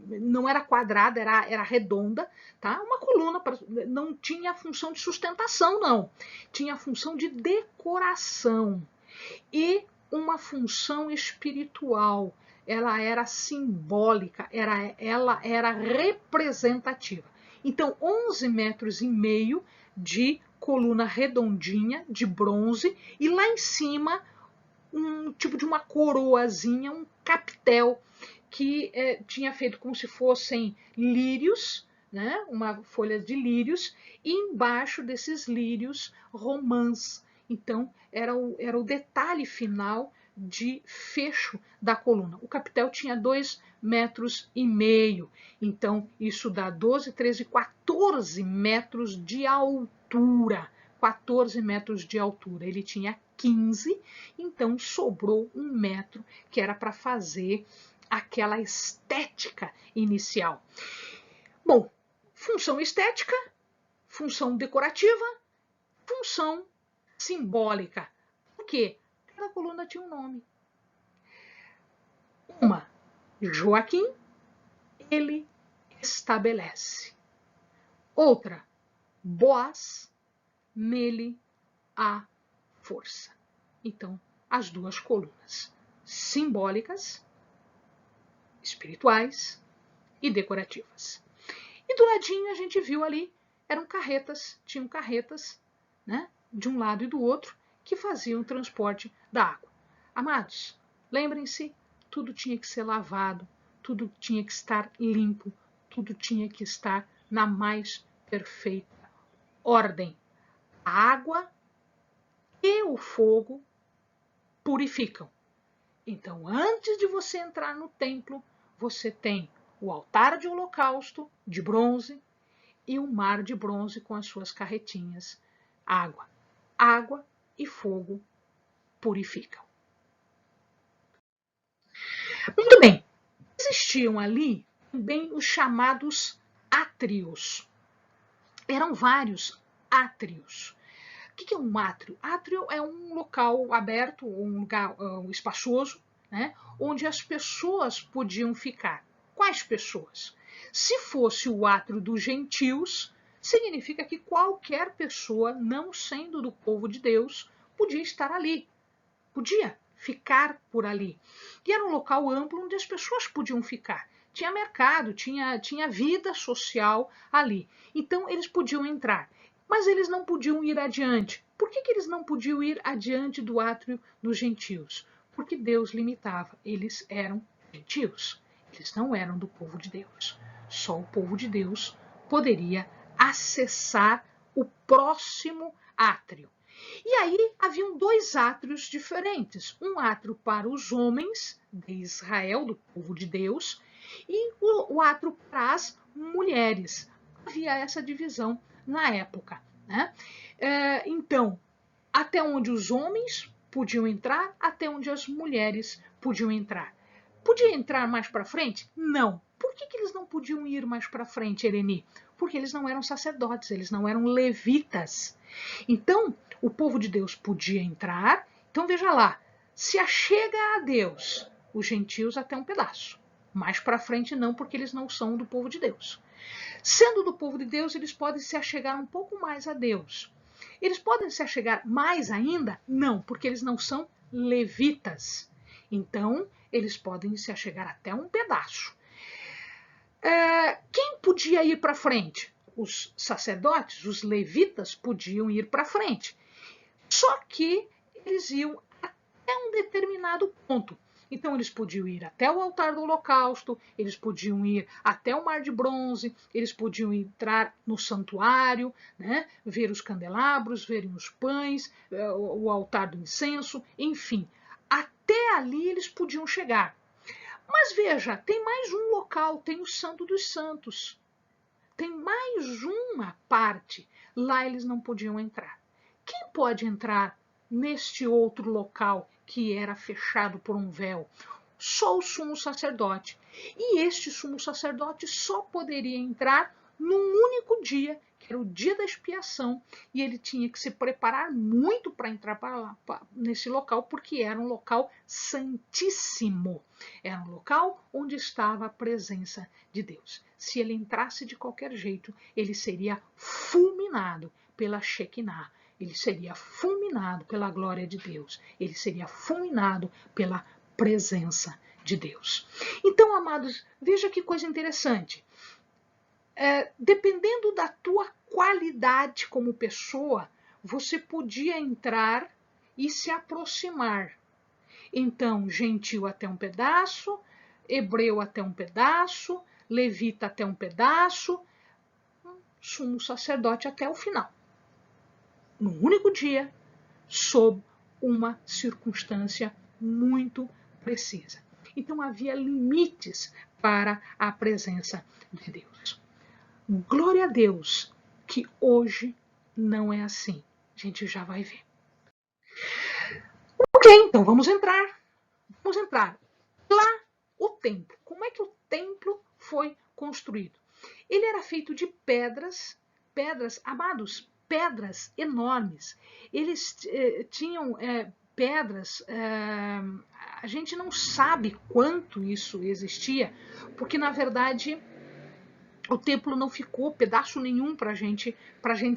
não era quadrada, era redonda, tá? Uma coluna, não tinha a função de sustentação, não. Tinha a função de decoração e uma função espiritual. Ela era simbólica, ela era representativa. Então, 11 metros e meio de coluna redondinha, de bronze, e lá em cima um tipo de uma coroazinha, um capitel, que tinha feito como se fossem lírios, né? Uma folha de lírios, e embaixo desses lírios, romãs. Então, era o detalhe final de fecho da coluna. O capitel tinha 2 metros e meio, então isso dá 12, 13, 14 metros de altura. 14 metros de altura. Ele tinha 15, então sobrou 1 metro, que era para fazer aquela estética inicial. Bom, função estética, função decorativa, função simbólica. Por quê? Cada coluna tinha um nome. Uma, Joaquim, ele estabelece. Outra, Boaz, nele há força. Então, as duas colunas simbólicas, espirituais e decorativas. E do ladinho a gente viu ali, eram carretas, tinham carretas, né, de um lado e do outro, que faziam o transporte da água. Amados, lembrem-se, tudo tinha que ser lavado, tudo tinha que estar limpo, tudo tinha que estar na mais perfeita ordem. A água e o fogo purificam. Então, antes de você entrar no templo, você tem o altar de holocausto de bronze e o mar de bronze com as suas carretinhas. Água. Água e fogo purificam. Muito bem. Existiam ali também os chamados átrios. Eram vários átrios. O que é um átrio? Átrio é um local aberto, um lugar espaçoso, né, onde as pessoas podiam ficar. Quais pessoas? Se fosse o átrio dos gentios, significa que qualquer pessoa, não sendo do povo de Deus, podia estar ali, podia ficar por ali. E era um local amplo onde as pessoas podiam ficar. Tinha mercado, tinha vida social ali. Então eles podiam entrar. Mas eles não podiam ir adiante. Por que eles não podiam ir adiante do átrio dos gentios? Porque Deus limitava. Eles eram gentios. Eles não eram do povo de Deus. Só o povo de Deus poderia acessar o próximo átrio. E aí haviam 2 átrios diferentes. Um átrio para os homens de Israel, do povo de Deus, e o átrio para as mulheres. Havia essa divisão na época, né? Então, até onde os homens podiam entrar, até onde as mulheres podiam entrar. Podia entrar mais para frente? Não. Por que eles não podiam ir mais para frente, Eleni? Porque eles não eram sacerdotes, eles não eram levitas. Então, o povo de Deus podia entrar. Então, veja lá, se achega a Deus, os gentios até um pedaço. Mais para frente não, porque eles não são do povo de Deus. Sendo do povo de Deus, eles podem se achegar um pouco mais a Deus. Eles podem se achegar mais ainda? Não, porque eles não são levitas. Então, eles podem se achegar até um pedaço. Quem podia ir para frente? Os sacerdotes, os levitas podiam ir para frente. Só que eles iam até um determinado ponto. Então eles podiam ir até o altar do holocausto, eles podiam ir até o mar de bronze, eles podiam entrar no santuário, né, ver os candelabros, verem os pães, o altar do incenso, enfim. Até ali eles podiam chegar. Mas veja, tem mais um local, tem o Santo dos Santos. Tem mais uma parte. Lá eles não podiam entrar. Quem pode entrar neste outro local que era fechado por um véu? Só o sumo sacerdote. E este sumo sacerdote só poderia entrar num único dia, que era o dia da expiação, e ele tinha que se preparar muito para entrar nesse local, porque era um local santíssimo. Era um local onde estava a presença de Deus. Se ele entrasse de qualquer jeito, ele seria fulminado pela Shekinah. Ele seria fulminado pela glória de Deus. Ele seria fulminado pela presença de Deus. Então, amados, veja que coisa interessante. Dependendo da tua qualidade como pessoa, você podia entrar e se aproximar. Então, gentil até um pedaço, hebreu até um pedaço, levita até um pedaço, sumo sacerdote até o final. Num único dia, sob uma circunstância muito precisa. Então havia limites para a presença de Deus. Glória a Deus que hoje não é assim. A gente já vai ver. Ok, então vamos entrar. Vamos entrar. Lá o templo. Como é que o templo foi construído? Ele era feito de pedras, amados, pedras enormes. Eles tinham pedras, a gente não sabe quanto isso existia, porque na verdade o templo não ficou pedaço nenhum para gente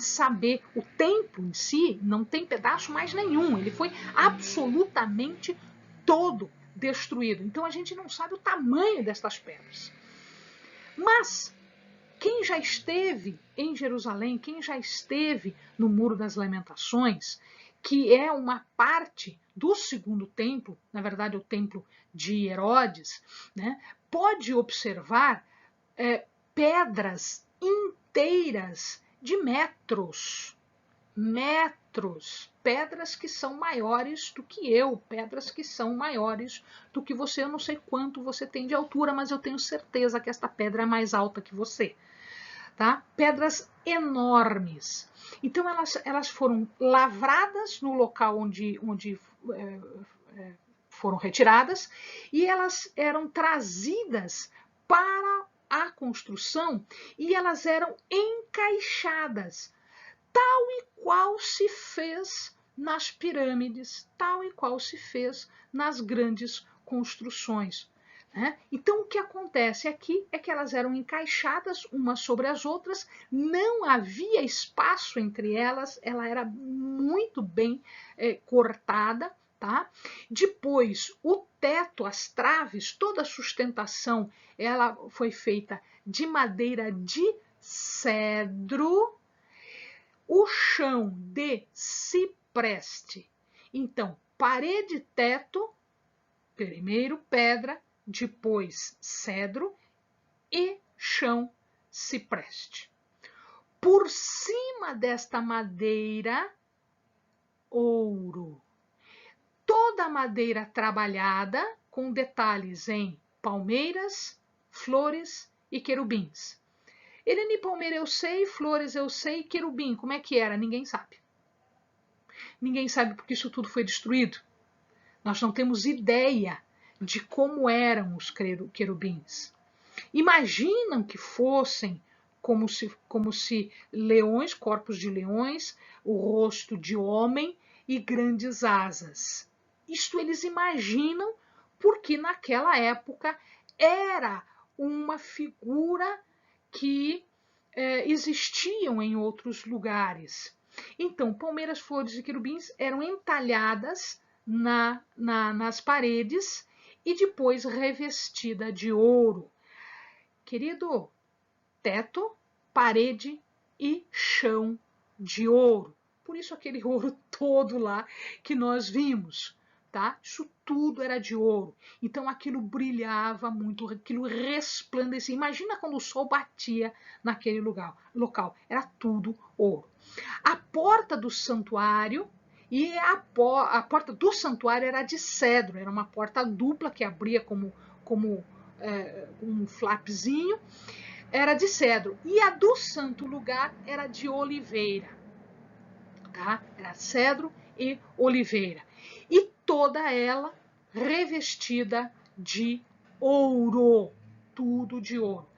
saber. O templo em si não tem pedaço mais nenhum, ele foi absolutamente todo destruído. Então a gente não sabe o tamanho destas pedras. Mas quem já esteve em Jerusalém, quem já esteve no Muro das Lamentações, que é uma parte do segundo templo, na verdade o templo de Herodes, né, pode observar pedras inteiras de metros. Pedras que são maiores do que eu, pedras que são maiores do que você. Eu não sei quanto você tem de altura, mas eu tenho certeza que esta pedra é mais alta que você. Tá? Pedras enormes. Então elas foram lavradas no local onde foram retiradas e elas eram trazidas para a construção e elas eram encaixadas, tal e qual se fez nas pirâmides, tal e qual se fez nas grandes construções. Então, o que acontece aqui é que elas eram encaixadas umas sobre as outras, não havia espaço entre elas, ela era muito bem cortada. Tá? Depois, o teto, as traves, toda a sustentação, ela foi feita de madeira de cedro, o chão de cipreste. Então, parede, teto, primeiro pedra, depois cedro e chão cipreste. Por cima desta madeira, ouro. Toda a madeira trabalhada com detalhes em palmeiras, flores e querubins. Helene, palmeira eu sei, flores eu sei, querubim, como é que era? Ninguém sabe. Ninguém sabe porque isso tudo foi destruído. Nós não temos ideia de como eram os querubins. Imaginam que fossem como se leões, corpos de leões, o rosto de homem e grandes asas. Isto eles imaginam porque naquela época era uma figura que existiam em outros lugares. Então, palmeiras, flores e querubins eram entalhadas nas paredes e depois revestida de ouro. Querido, teto, parede e chão de ouro. Por isso aquele ouro todo lá que nós vimos. tá? Isso tudo era de ouro. Então aquilo brilhava muito, aquilo resplandecia. Imagina quando o sol batia naquele local. Era tudo ouro. A porta do santuário a porta do santuário era de cedro, era uma porta dupla que abria como um flapzinho, era de cedro. E a do santo lugar era de oliveira, tá? Era cedro e oliveira. E toda ela revestida de ouro, tudo de ouro.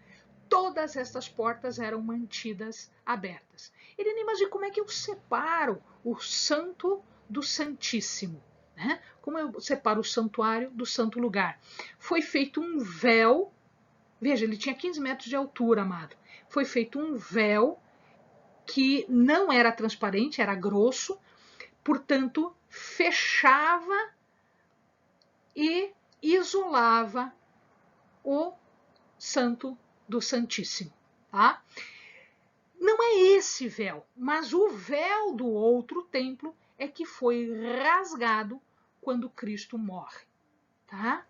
Todas essas portas eram mantidas abertas. Ele mas como é que eu separo o santo do santíssimo? Né? Como eu separo o santuário do santo lugar? Foi feito um véu, veja, ele tinha 15 metros de altura, amado. Foi feito um véu que não era transparente, era grosso, portanto, fechava e isolava o santo do Santíssimo, tá? Não é esse véu, mas o véu do outro templo é que foi rasgado quando Cristo morre, tá?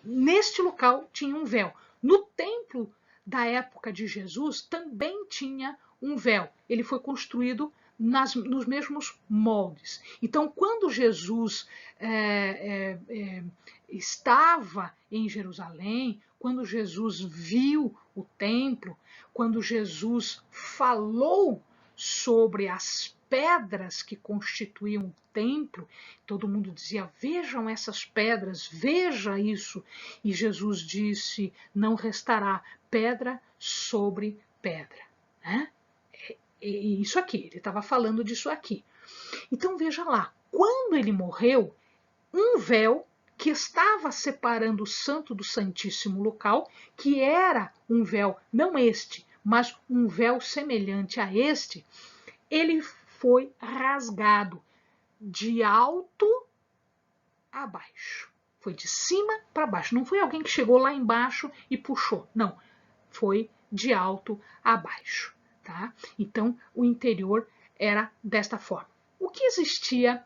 Neste local tinha um véu. No templo da época de Jesus também tinha um véu. Ele foi construído nos mesmos moldes. Então, quando Jesus estava em Jerusalém, quando Jesus viu o templo, quando Jesus falou sobre as pedras que constituíam o templo, todo mundo dizia: vejam essas pedras, veja isso. E Jesus disse: não restará pedra sobre pedra. Né? E isso aqui, ele estava falando disso aqui. Então veja lá, quando ele morreu, um véu que estava separando o santo do santíssimo local, que era um véu, não este, mas um véu semelhante a este, ele foi rasgado de alto a baixo. Foi de cima para baixo. Não foi alguém que chegou lá embaixo e puxou. Não. Foi de alto a baixo. Tá? Então, o interior era desta forma. O que existia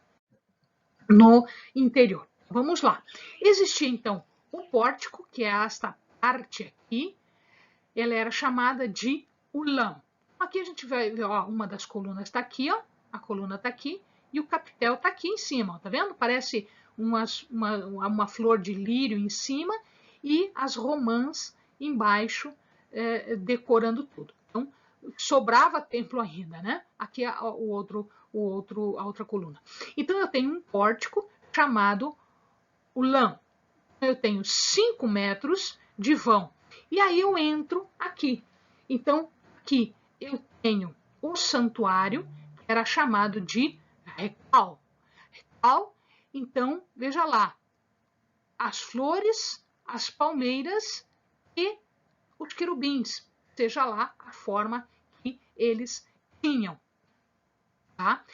no interior? Vamos lá. Existia, então, o pórtico, que é esta parte aqui. Ela era chamada de ulam. Aqui a gente vai ver, ó, uma das colunas está aqui, ó, a coluna está aqui, e o capitel está aqui em cima, ó, tá vendo? Parece uma flor de lírio em cima e as romãs embaixo, decorando tudo. Então, sobrava templo ainda, né? Aqui a outra coluna. Então, eu tenho um pórtico chamado ulam. Eu tenho 5 metros de vão. E aí eu entro aqui. Então, aqui eu tenho o santuário, que era chamado de recal. Recal, então, veja lá, as flores, as palmeiras e os querubins, seja lá a forma que eles tinham. Tá?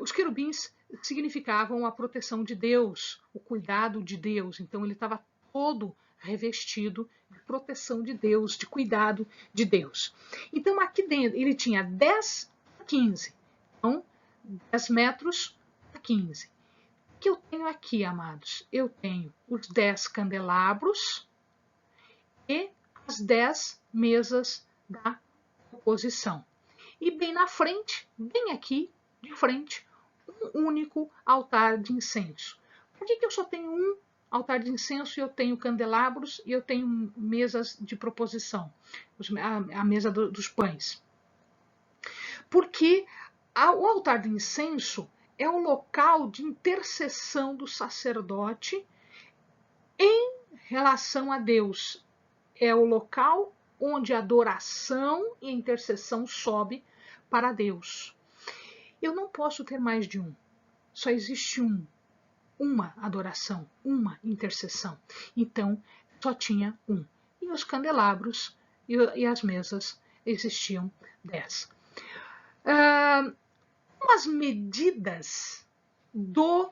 Os querubins significavam a proteção de Deus, o cuidado de Deus. Então ele estava todo revestido de proteção de Deus, de cuidado de Deus. Então aqui dentro ele tinha 10 por 15. Então 10 metros por 15. O que eu tenho aqui, amados? Eu tenho os 10 candelabros e as 10 mesas da oposição. E bem na frente, bem aqui, de frente, um único altar de incenso. Por que eu só tenho um altar de incenso e eu tenho candelabros e eu tenho mesas de proposição? A mesa dos pães. Porque o altar de incenso é o local de intercessão do sacerdote em relação a Deus. É o local onde a adoração e a intercessão sobe para Deus. Eu não posso ter mais de um. Só existe uma adoração, uma intercessão. Então, só tinha um. E os candelabros e as mesas existiam 10. As medidas do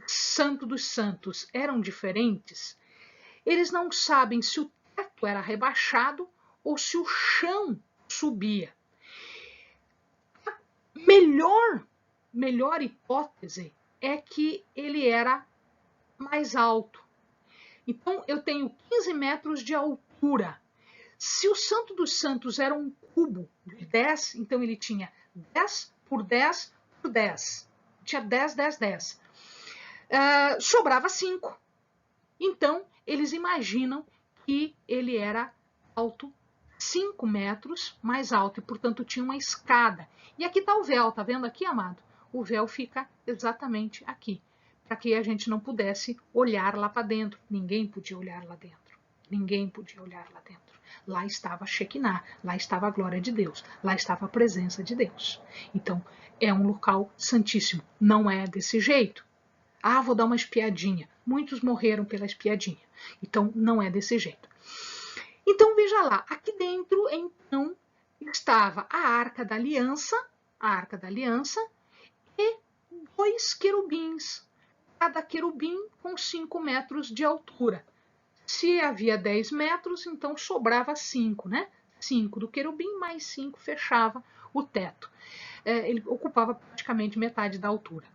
Santo dos Santos eram diferentes. Eles não sabem se o teto era rebaixado ou se o chão subia. A melhor hipótese é que ele era mais alto. Então, eu tenho 15 metros de altura. Se o Santo dos Santos era um cubo de 10, então ele tinha 10 por 10 por 10. Tinha 10, 10, 10. Sobrava 5. Então, eles imaginam que ele era alto 5 metros mais alto e, portanto, tinha uma escada. E aqui está o véu, tá vendo aqui, amado? O véu fica exatamente aqui, para que a gente não pudesse olhar lá para dentro. Ninguém podia olhar lá dentro. Ninguém podia olhar lá dentro. Lá estava a Shekinah, lá estava a glória de Deus, lá estava a presença de Deus. Então, é um local santíssimo. Não é desse jeito. Ah, vou dar uma espiadinha. Muitos morreram pela espiadinha. Então, não é desse jeito. Então, veja lá, aqui dentro, então, estava a Arca da Aliança e 2 querubins, cada querubim com 5 metros de altura. Se havia 10 metros, então sobrava 5, né? 5 do querubim mais 5 fechava o teto. Ele ocupava praticamente metade da altura.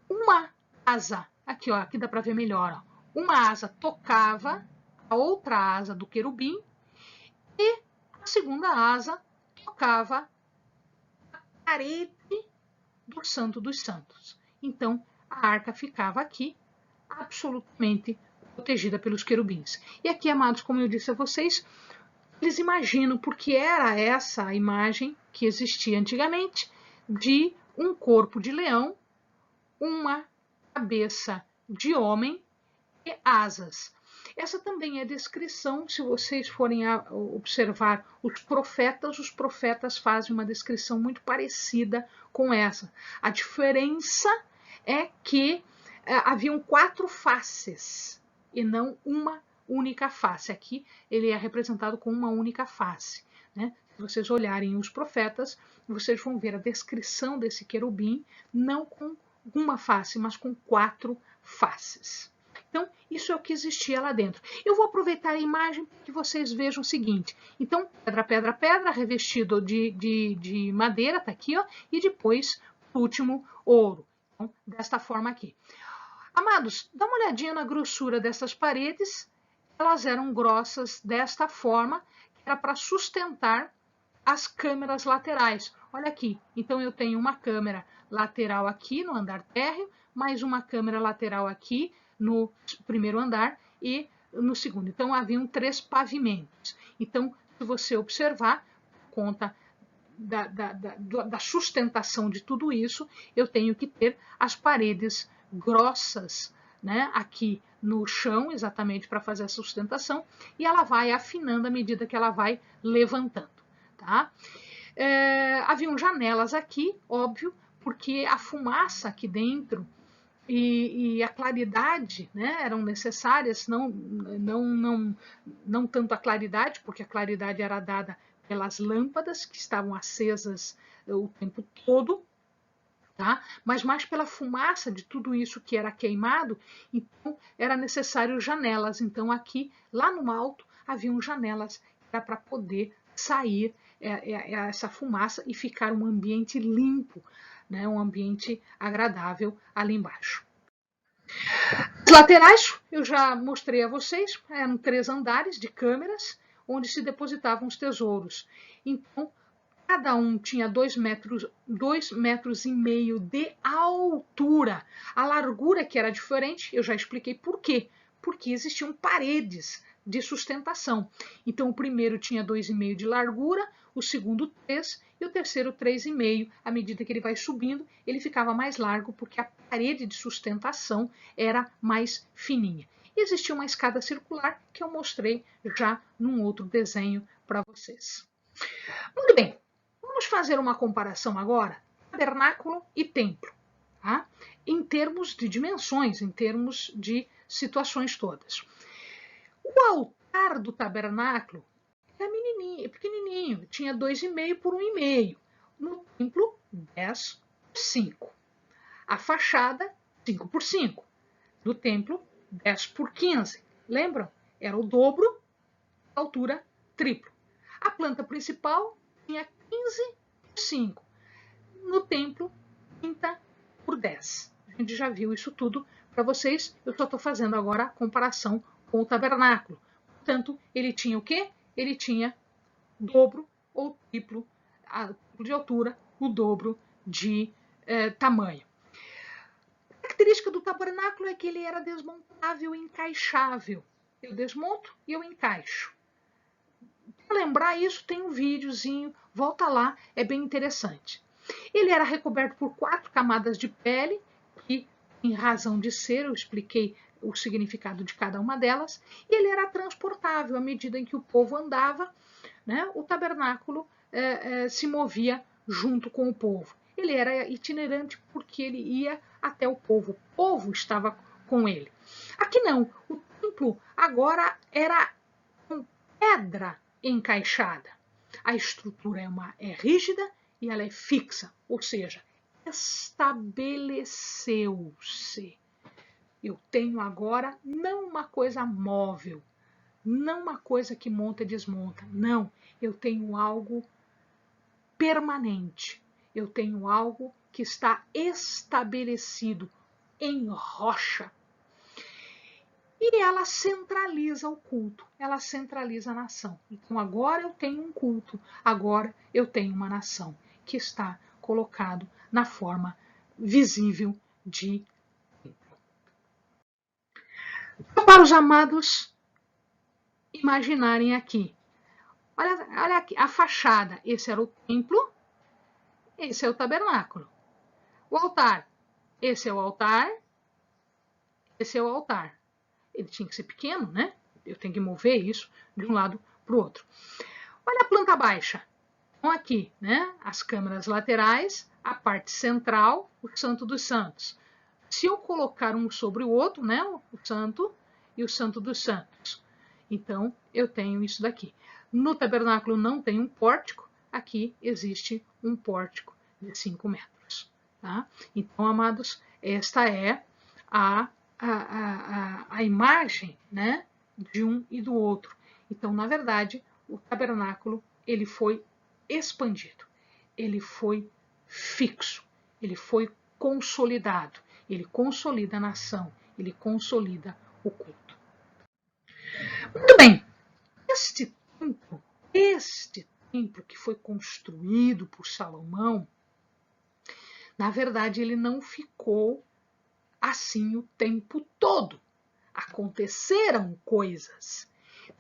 Uma asa, aqui, ó, aqui dá para ver melhor, ó, uma asa tocava a outra asa do querubim e a segunda asa tocava a parede do Santo dos Santos. Então, a arca ficava aqui, absolutamente protegida pelos querubins. E aqui, amados, como eu disse a vocês, eles imaginam, porque era essa a imagem que existia antigamente, de um corpo de leão, uma cabeça de homem e asas. Essa também é descrição, se vocês forem observar os profetas fazem uma descrição muito parecida com essa. A diferença é que haviam 4 faces e não uma única face. Aqui ele é representado com uma única face, né? Se vocês olharem os profetas, vocês vão ver a descrição desse querubim, não com uma face, mas com 4 faces. Então, isso é o que existia lá dentro. Eu vou aproveitar a imagem para que vocês vejam o seguinte. Então, pedra, pedra, pedra, revestido de madeira, tá aqui, ó, e depois, por último, ouro. Então, desta forma aqui. Amados, dá uma olhadinha na grossura dessas paredes. Elas eram grossas desta forma, que era para sustentar as câmeras laterais. Olha aqui, então eu tenho uma câmera lateral aqui no andar térreo, mais uma câmera lateral aqui no primeiro andar e no segundo. Então, haviam 3 pavimentos. Então, se você observar, por conta da sustentação de tudo isso, eu tenho que ter as paredes grossas, né, aqui no chão, exatamente para fazer a sustentação, e ela vai afinando à medida que ela vai levantando. Tá? Haviam janelas aqui, óbvio, porque a fumaça aqui dentro e a claridade, né, eram necessárias, não tanto a claridade, porque a claridade era dada pelas lâmpadas que estavam acesas o tempo todo, tá? Mas mais pela fumaça de tudo isso que era queimado, então era necessário janelas. Então aqui, lá no alto, haviam janelas para poder sair essa fumaça e ficar um ambiente limpo, né? Um ambiente agradável ali embaixo. As laterais, eu já mostrei a vocês, eram 3 andares de câmeras, onde se depositavam os tesouros. Então, cada um tinha 2,5 metros de altura. A largura que era diferente, eu já expliquei por quê. Porque existiam paredes de sustentação. Então, o primeiro tinha 2,5 de largura, o segundo 3 e o terceiro 3,5. À medida que ele vai subindo, ele ficava mais largo porque a parede de sustentação era mais fininha. E existia uma escada circular que eu mostrei já num outro desenho para vocês. Muito bem, vamos fazer uma comparação agora, tabernáculo e templo, tá? Em termos de dimensões, em termos de situações todas. O altar do tabernáculo era pequenininho, tinha 2,5 por 1,5. No templo, 10 por 5. A fachada, 5 por 5. No templo, 10 por 15. Lembram? Era o dobro, altura triplo. A planta principal tinha 15 por 5. No templo, 30 por 10. gente já viu isso tudo para vocês. Eu só estou fazendo agora a comparação com o tabernáculo. Portanto, ele tinha o quê? Ele tinha o dobro ou triplo de altura, o dobro de tamanho. A característica do tabernáculo é que ele era desmontável e encaixável. Eu desmonto e eu encaixo. Para lembrar isso, tem um videozinho, volta lá, é bem interessante. Ele era recoberto por 4 camadas de pele, que, em razão de ser, eu expliquei o significado de cada uma delas, e ele era transportável à medida em que o povo andava, né, o tabernáculo se movia junto com o povo. Ele era itinerante porque ele ia até o povo estava com ele. Aqui não, o templo agora era com pedra encaixada. A estrutura é rígida e ela é fixa, ou seja, estabeleceu-se. Eu tenho agora não uma coisa móvel, não uma coisa que monta e desmonta, não. Eu tenho algo permanente. Eu tenho algo que está estabelecido em rocha. E ela centraliza o culto, ela centraliza a nação. Então agora eu tenho um culto, agora eu tenho uma nação que está colocado na forma visível de templo. Para os amados imaginarem aqui, olha aqui, a fachada, esse era o templo, esse é o tabernáculo. O altar, esse é o altar, esse é o altar. Ele tinha que ser pequeno, né? Eu tenho que mover isso de um lado para o outro. Olha a planta baixa. Então aqui, né? As câmaras laterais, a parte central, o Santo dos Santos. Se eu colocar um sobre o outro, né? O Santo e o Santo dos Santos. Então, eu tenho isso daqui. No tabernáculo não tem um pórtico. Aqui existe um pórtico de 5 metros. Tá? Então, amados, esta é a imagem, né, de um e do outro. Então, na verdade, o tabernáculo ele foi expandido, ele foi fixo, ele foi consolidado, ele consolida a nação, ele consolida o culto. Muito bem, este templo que foi construído por Salomão, na verdade, ele não ficou assim o tempo todo. Aconteceram coisas.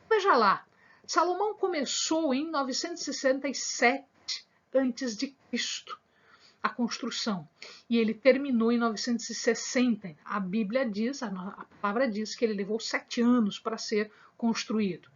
Veja lá, Salomão começou em 967 a.C. a construção e ele terminou em 960. A Bíblia diz, a palavra diz que ele levou 7 anos para ser construído.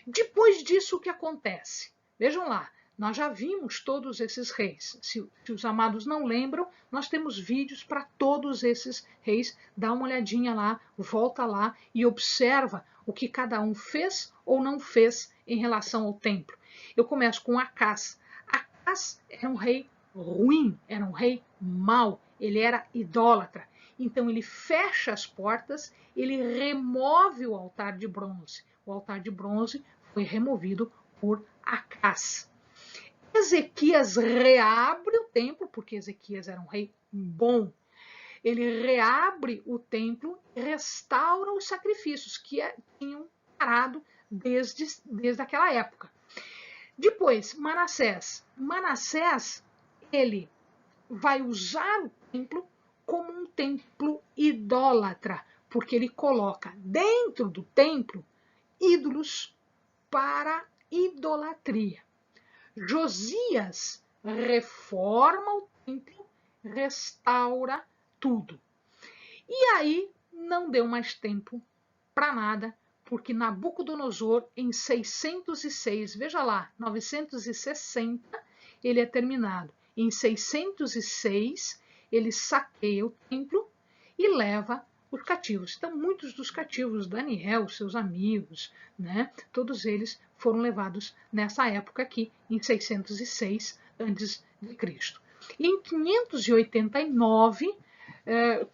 Depois disso, o que acontece? Vejam lá, nós já vimos todos esses reis. Se os amados não lembram, nós temos vídeos para todos esses reis. Dá uma olhadinha lá, volta lá e observa o que cada um fez ou não fez em relação ao templo. Eu começo com Acás. Acás era um rei ruim, era um rei mau, ele era idólatra. Então ele fecha as portas, ele remove o altar de bronze. O altar de bronze foi removido por Acás. Ezequias reabre o templo, porque Ezequias era um rei bom. Ele reabre o templo e restaura os sacrifícios que tinham parado desde aquela época. Depois, Manassés. Manassés, ele vai usar o templo como um templo idólatra, porque ele coloca dentro do templo ídolos para idolatria. Josias reforma o templo, restaura tudo. E aí não deu mais tempo para nada, porque Nabucodonosor, em 606, veja lá, 960, ele é terminado. Em 606, ele saqueia o templo e leva os cativos. Então, muitos dos cativos, Daniel, seus amigos, né, todos eles foram levados nessa época aqui, em 606 a.C. E em 589,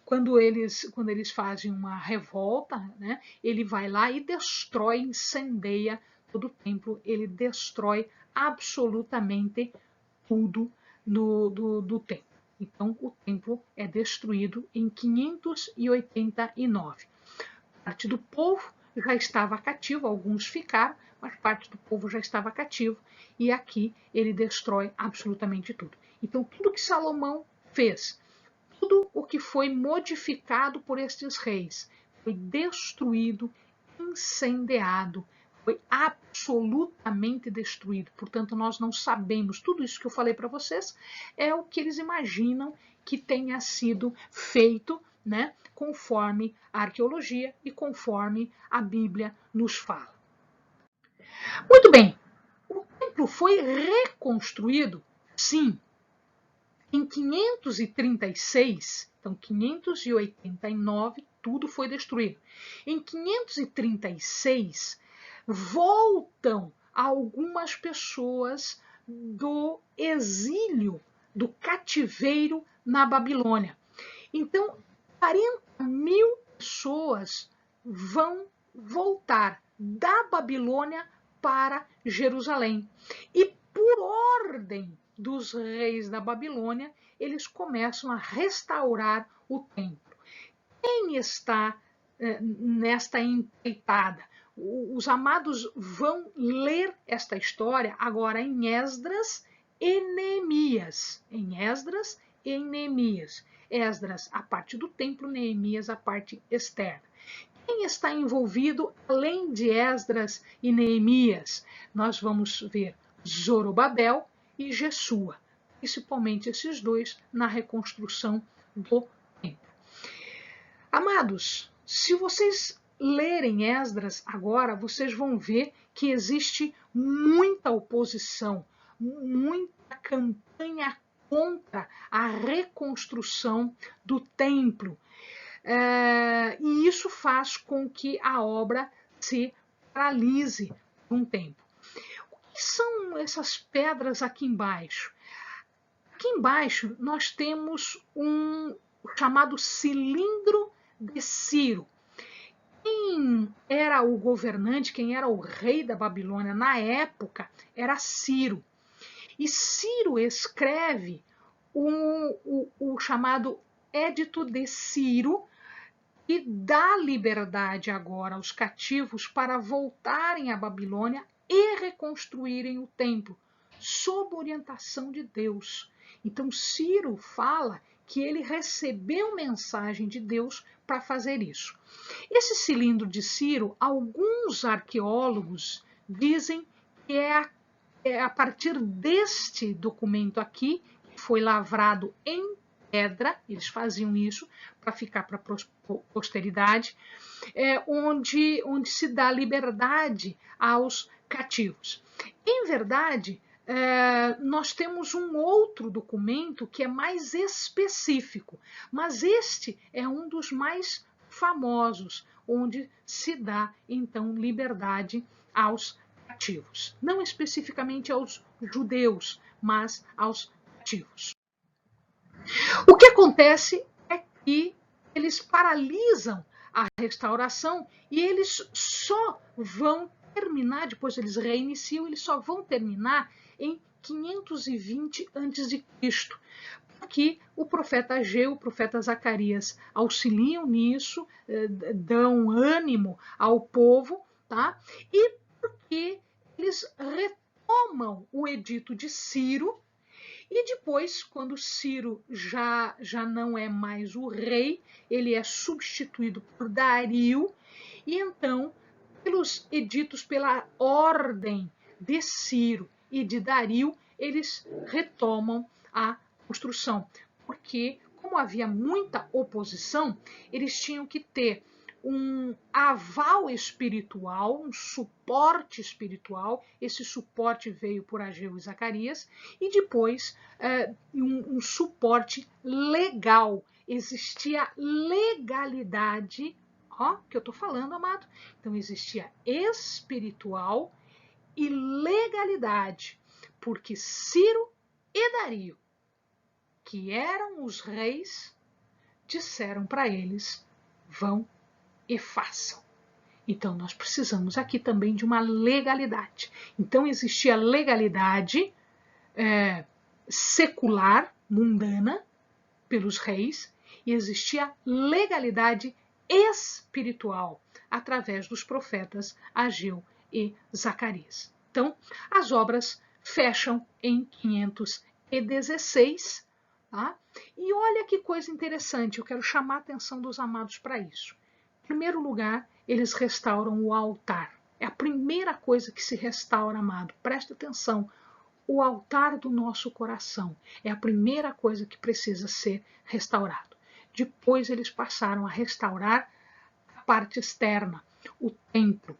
quando eles fazem uma revolta, né, ele vai lá e destrói, incendeia todo o templo, ele destrói absolutamente tudo do templo. Então, o templo é destruído em 589. Parte do povo já estava cativo, alguns ficaram, mas parte do povo já estava cativo, e aqui ele destrói absolutamente tudo. Então, tudo que Salomão fez, tudo o que foi modificado por estes reis, foi destruído, incendiado, foi absolutamente destruído. Portanto, nós não sabemos, tudo isso que eu falei para vocês é o que eles imaginam que tenha sido feito, né, conforme a arqueologia e conforme a Bíblia nos fala. Muito bem, o templo foi reconstruído, sim, em 536, então 589, tudo foi destruído. Em 536, voltam algumas pessoas do exílio, do cativeiro na Babilônia. Então, 40.000 pessoas vão voltar da Babilônia para Jerusalém. E por ordem dos reis da Babilônia, eles começam a restaurar o templo. Quem está nesta empreitada? Os amados vão ler esta história agora em Esdras e Neemias. Em Esdras e Neemias. Esdras, a parte do templo, Neemias, a parte externa. Quem está envolvido além de Esdras e Neemias? Nós vamos ver Zorobabel e Jesua, principalmente esses dois na reconstrução do templo. Amados, se vocês lerem Esdras agora, vocês vão ver que existe muita oposição, muita campanha contra a reconstrução do templo. E isso faz com que a obra se paralise por um tempo. O que são essas pedras aqui embaixo? Aqui embaixo nós temos um chamado cilindro de Ciro. Quem era o governante, quem era o rei da Babilônia na época, era Ciro. E Ciro escreve o chamado Édito de Ciro, e dá liberdade agora aos cativos para voltarem à Babilônia e reconstruírem o templo, sob orientação de Deus. Então, Ciro fala que ele recebeu mensagem de Deus para fazer isso. Esse cilindro de Ciro, alguns arqueólogos dizem que é a partir deste documento aqui, que foi lavrado em pedra, eles faziam isso para ficar para a posteridade, onde se dá liberdade aos cativos. Em verdade, nós temos um outro documento que é mais específico, mas este é um dos mais famosos, onde se dá então liberdade aos cativos, não especificamente aos judeus, mas aos cativos. O que acontece é que eles paralisam a restauração e eles só vão terminar, depois eles reiniciam, eles só vão terminar em 520 a.C., porque o profeta Ageu, o profeta Zacarias auxiliam nisso, dão ânimo ao povo, tá? E porque eles retomam o edito de Ciro. E depois, quando Ciro já não é mais o rei, ele é substituído por Dario, e então, pelos editos, pela ordem de Ciro e de Dario, eles retomam a construção. Porque, como havia muita oposição, eles tinham que ter um aval espiritual, um suporte espiritual. Esse suporte veio por Ageu e Zacarias, e depois um suporte legal. Existia legalidade, ó, que eu estou falando, amado. Então existia espiritual e legalidade, porque Ciro e Dario, que eram os reis, disseram para eles: vão e façam. Então, nós precisamos aqui também de uma legalidade. Então, existia legalidade secular, mundana, pelos reis e existia legalidade espiritual através dos profetas Ageu e Zacarias. Então, as obras fecham em 516, tá? E olha que coisa interessante, eu quero chamar a atenção dos amados para isso. Em primeiro lugar, eles restauram o altar. É a primeira coisa que se restaura, amado. Presta atenção. O altar do nosso coração é a primeira coisa que precisa ser restaurado. Depois eles passaram a restaurar a parte externa, o templo,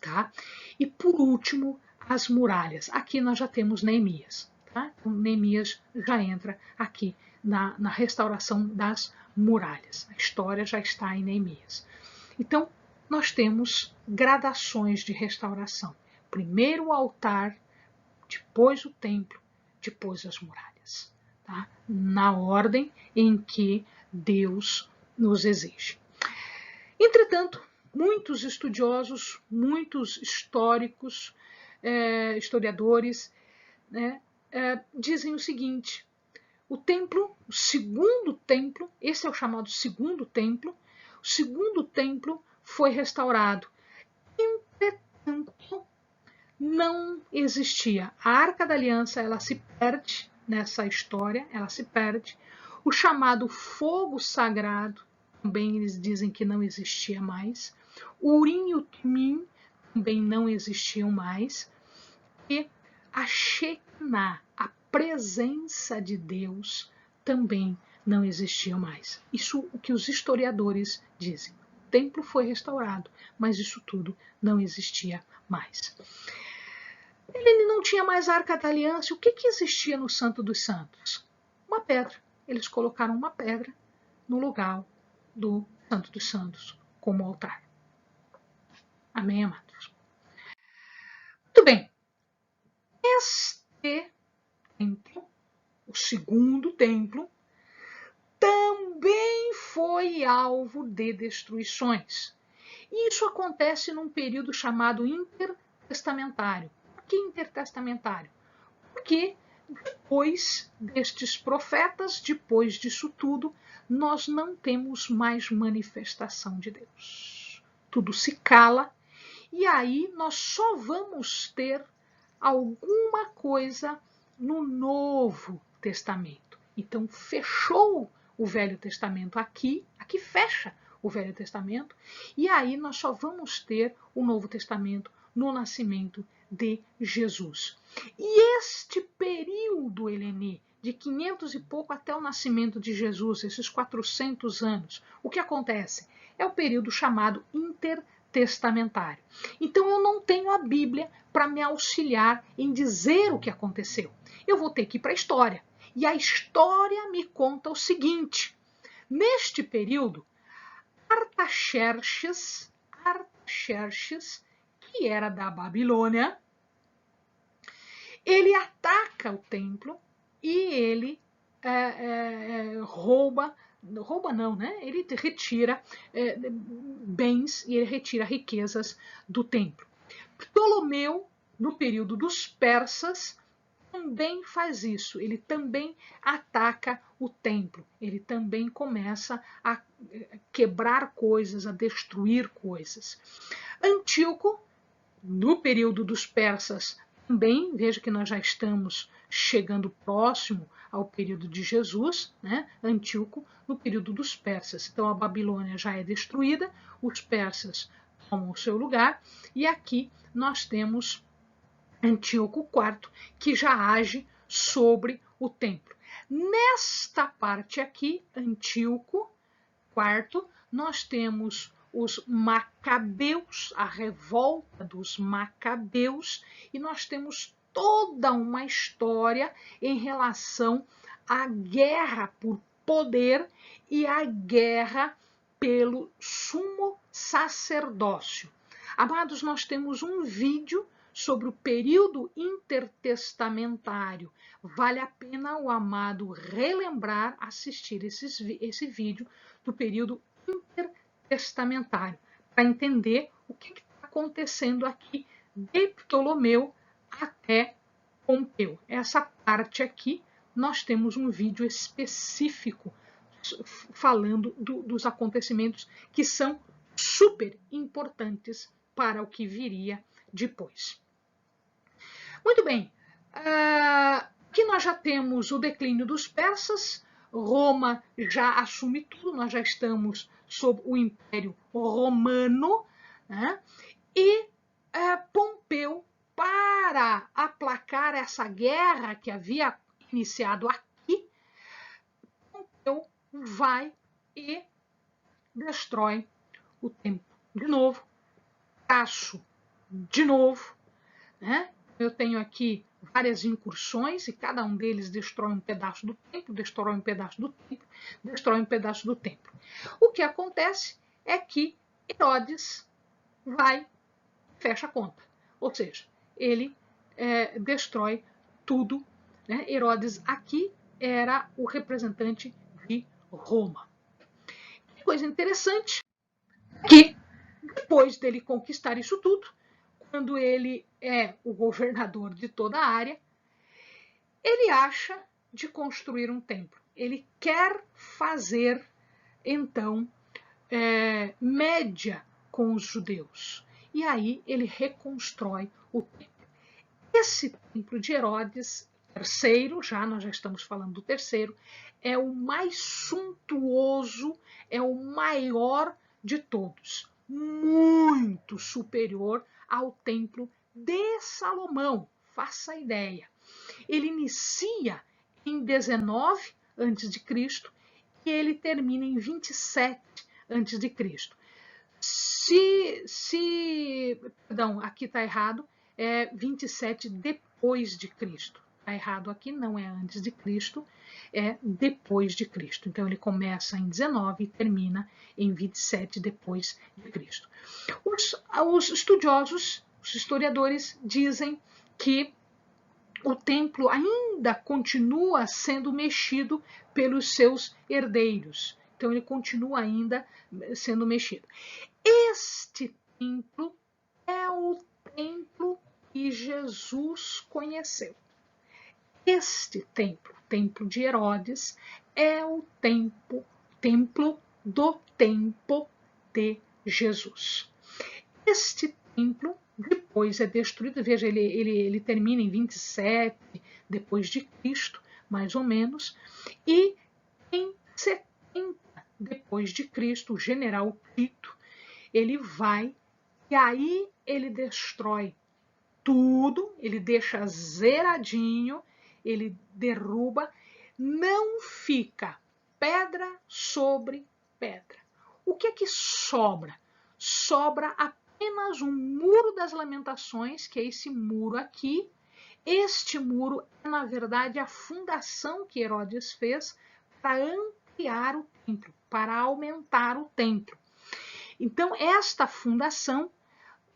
tá? E por último, as muralhas. Aqui nós já temos Neemias, tá? Então, Neemias já entra aqui na restauração das muralhas. A história já está em Neemias. Então, nós temos gradações de restauração. Primeiro o altar, depois o templo, depois as muralhas, tá? Na ordem em que Deus nos exige. Entretanto, muitos estudiosos, muitos históricos, historiadores, né, dizem o seguinte: o templo, o segundo templo, esse é o chamado segundo templo, o segundo templo foi restaurado. Entretanto, não existia. A Arca da Aliança, ela se perde nessa história, ela se perde. O chamado fogo sagrado, também eles dizem que não existia mais. O Urim e o Tumim também não existiam mais. E a Shekinah, a presença de Deus, também não existia mais. Isso o que os historiadores dizem. O templo foi restaurado, mas isso tudo não existia mais. Ele não tinha mais a Arca da Aliança. O que existia no Santo dos Santos? Uma pedra. Eles colocaram uma pedra no lugar do Santo dos Santos como altar. Amém, amados? Muito bem. Este templo, o segundo templo, também foi alvo de destruições. E isso acontece num período chamado intertestamentário. Por que intertestamentário? Porque depois destes profetas, depois disso tudo, nós não temos mais manifestação de Deus. Tudo se cala e aí nós só vamos ter alguma coisa no Novo Testamento. Então fechou o Velho Testamento aqui fecha o Velho Testamento, e aí nós só vamos ter o Novo Testamento no nascimento de Jesus. E este período, Eleni, de 500 e pouco até o nascimento de Jesus, esses 400 anos, o que acontece? É o período chamado intertestamentário. Então eu não tenho a Bíblia para me auxiliar em dizer o que aconteceu. Eu vou ter que ir para a história. E a história me conta o seguinte: neste período, Artaxerxes, que era da Babilônia, ele ataca o templo e ele ele retira bens e ele retira riquezas do templo. Ptolomeu, no período dos persas, também faz isso, ele também ataca o templo, ele também começa a quebrar coisas, a destruir coisas. Antíoco, no período dos persas, também, veja que nós já estamos chegando próximo ao período de Jesus, né? Antíoco, no período dos persas. Então a Babilônia já é destruída, os persas tomam o seu lugar, e aqui nós temos Antíoco IV, que já age sobre o templo. Nesta parte aqui, Antíoco IV, nós temos os Macabeus, a revolta dos Macabeus, e nós temos toda uma história em relação à guerra por poder e à guerra pelo sumo sacerdócio. Amados, nós temos um vídeo sobre o período intertestamentário. Vale a pena o amado relembrar, assistir esse vídeo do período intertestamentário, para entender o que está acontecendo aqui de Ptolomeu até Pompeu. Essa parte aqui nós temos um vídeo específico falando dos acontecimentos que são super importantes para o que viria depois. Muito bem, aqui nós já temos o declínio dos persas, Roma já assume tudo, nós já estamos sob o Império Romano, né? E Pompeu, para aplacar essa guerra que havia iniciado aqui, Pompeu vai e destrói o templo de novo, Tasso de novo, né? Eu tenho aqui várias incursões e cada um deles destrói um pedaço do templo, destrói um pedaço do templo, destrói um pedaço do templo. O que acontece é que Herodes vai e fecha a conta, ou seja, ele destrói tudo, né? Herodes aqui era o representante de Roma. Coisa interessante que depois dele conquistar isso tudo, quando ele é o governador de toda a área, ele acha de construir um templo. Ele quer fazer, então, média com os judeus. E aí ele reconstrói o templo. Esse templo de Herodes III, nós já estamos falando do terceiro, é o mais suntuoso, é o maior de todos, muito superior ao templo de Salomão, faça ideia. Ele inicia em 19 a.C. e ele termina em 27 a.C. Perdão, aqui está errado, é 27 depois de Cristo. Está errado aqui, não é antes de Cristo, é depois de Cristo. Então ele começa em 19 e termina em 27 depois de Cristo. Os estudiosos, os historiadores dizem que o templo ainda continua sendo mexido pelos seus herdeiros. Então ele continua ainda sendo mexido. Este templo é o templo que Jesus conheceu. Este templo, o templo de Herodes, é o templo do tempo de Jesus. Este templo depois é destruído, veja, ele termina em 27 depois de Cristo, mais ou menos, e em 70 depois de Cristo, o general Tito, ele vai e aí ele destrói tudo, ele deixa zeradinho, ele derruba, não fica pedra sobre pedra. O que é que sobra? Sobra apenas um muro das lamentações, que é esse muro aqui. Este muro é, na verdade, a fundação que Herodes fez para ampliar o templo, para aumentar o templo. Então, esta fundação,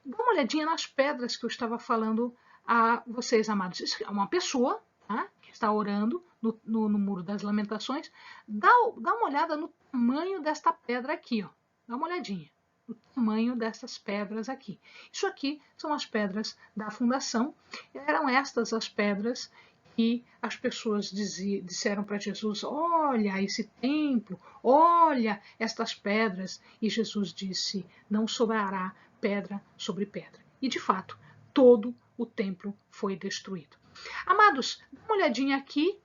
dá uma olhadinha nas pedras que eu estava falando a vocês, amados. Isso é uma pessoa, tá, que está orando no Muro das Lamentações. Dá uma olhada no tamanho desta pedra aqui, ó. Dá uma olhadinha no tamanho dessas pedras aqui. Isso aqui são as pedras da fundação. Eram estas as pedras que as pessoas disseram para Jesus: olha esse templo, olha estas pedras. E Jesus disse: não sobrará pedra sobre pedra. E de fato, todo o templo foi destruído. Amados, dá uma olhadinha aqui,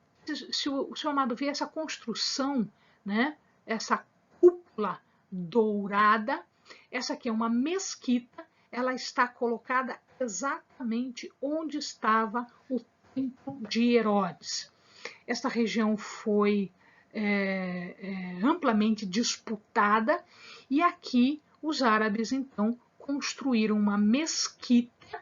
se o seu amado vê essa construção, né? Essa cúpula dourada. Essa aqui é uma mesquita, ela está colocada exatamente onde estava o templo de Herodes. Esta região foi amplamente disputada e aqui os árabes então construíram uma mesquita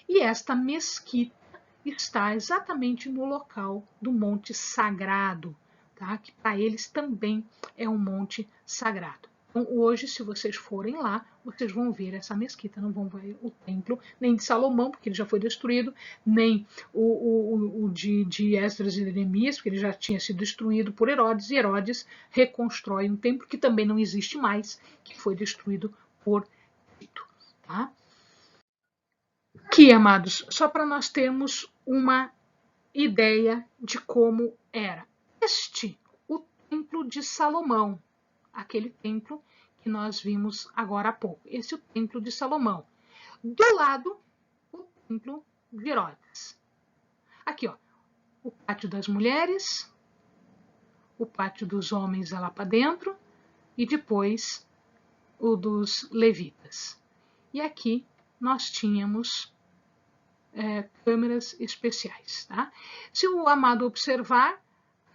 e esta mesquita está exatamente no local do Monte Sagrado, tá? Que para eles também é um monte sagrado. Então, hoje, se vocês forem lá, vocês vão ver essa mesquita, não vão ver o templo, nem de Salomão, porque ele já foi destruído, nem o de Esdras e Neemias, porque ele já tinha sido destruído por Herodes, e Herodes reconstrói um templo que também não existe mais, que foi destruído por Tito. Tá? Aqui, amados, só para nós termos uma ideia de como era o templo de Salomão, aquele templo que nós vimos agora há pouco. Esse é o templo de Salomão. Do lado, o templo de Herodes. Aqui, ó, o pátio das mulheres, o pátio dos homens lá para dentro e depois o dos levitas. E aqui nós tínhamos câmeras especiais. Tá? Se o amado observar,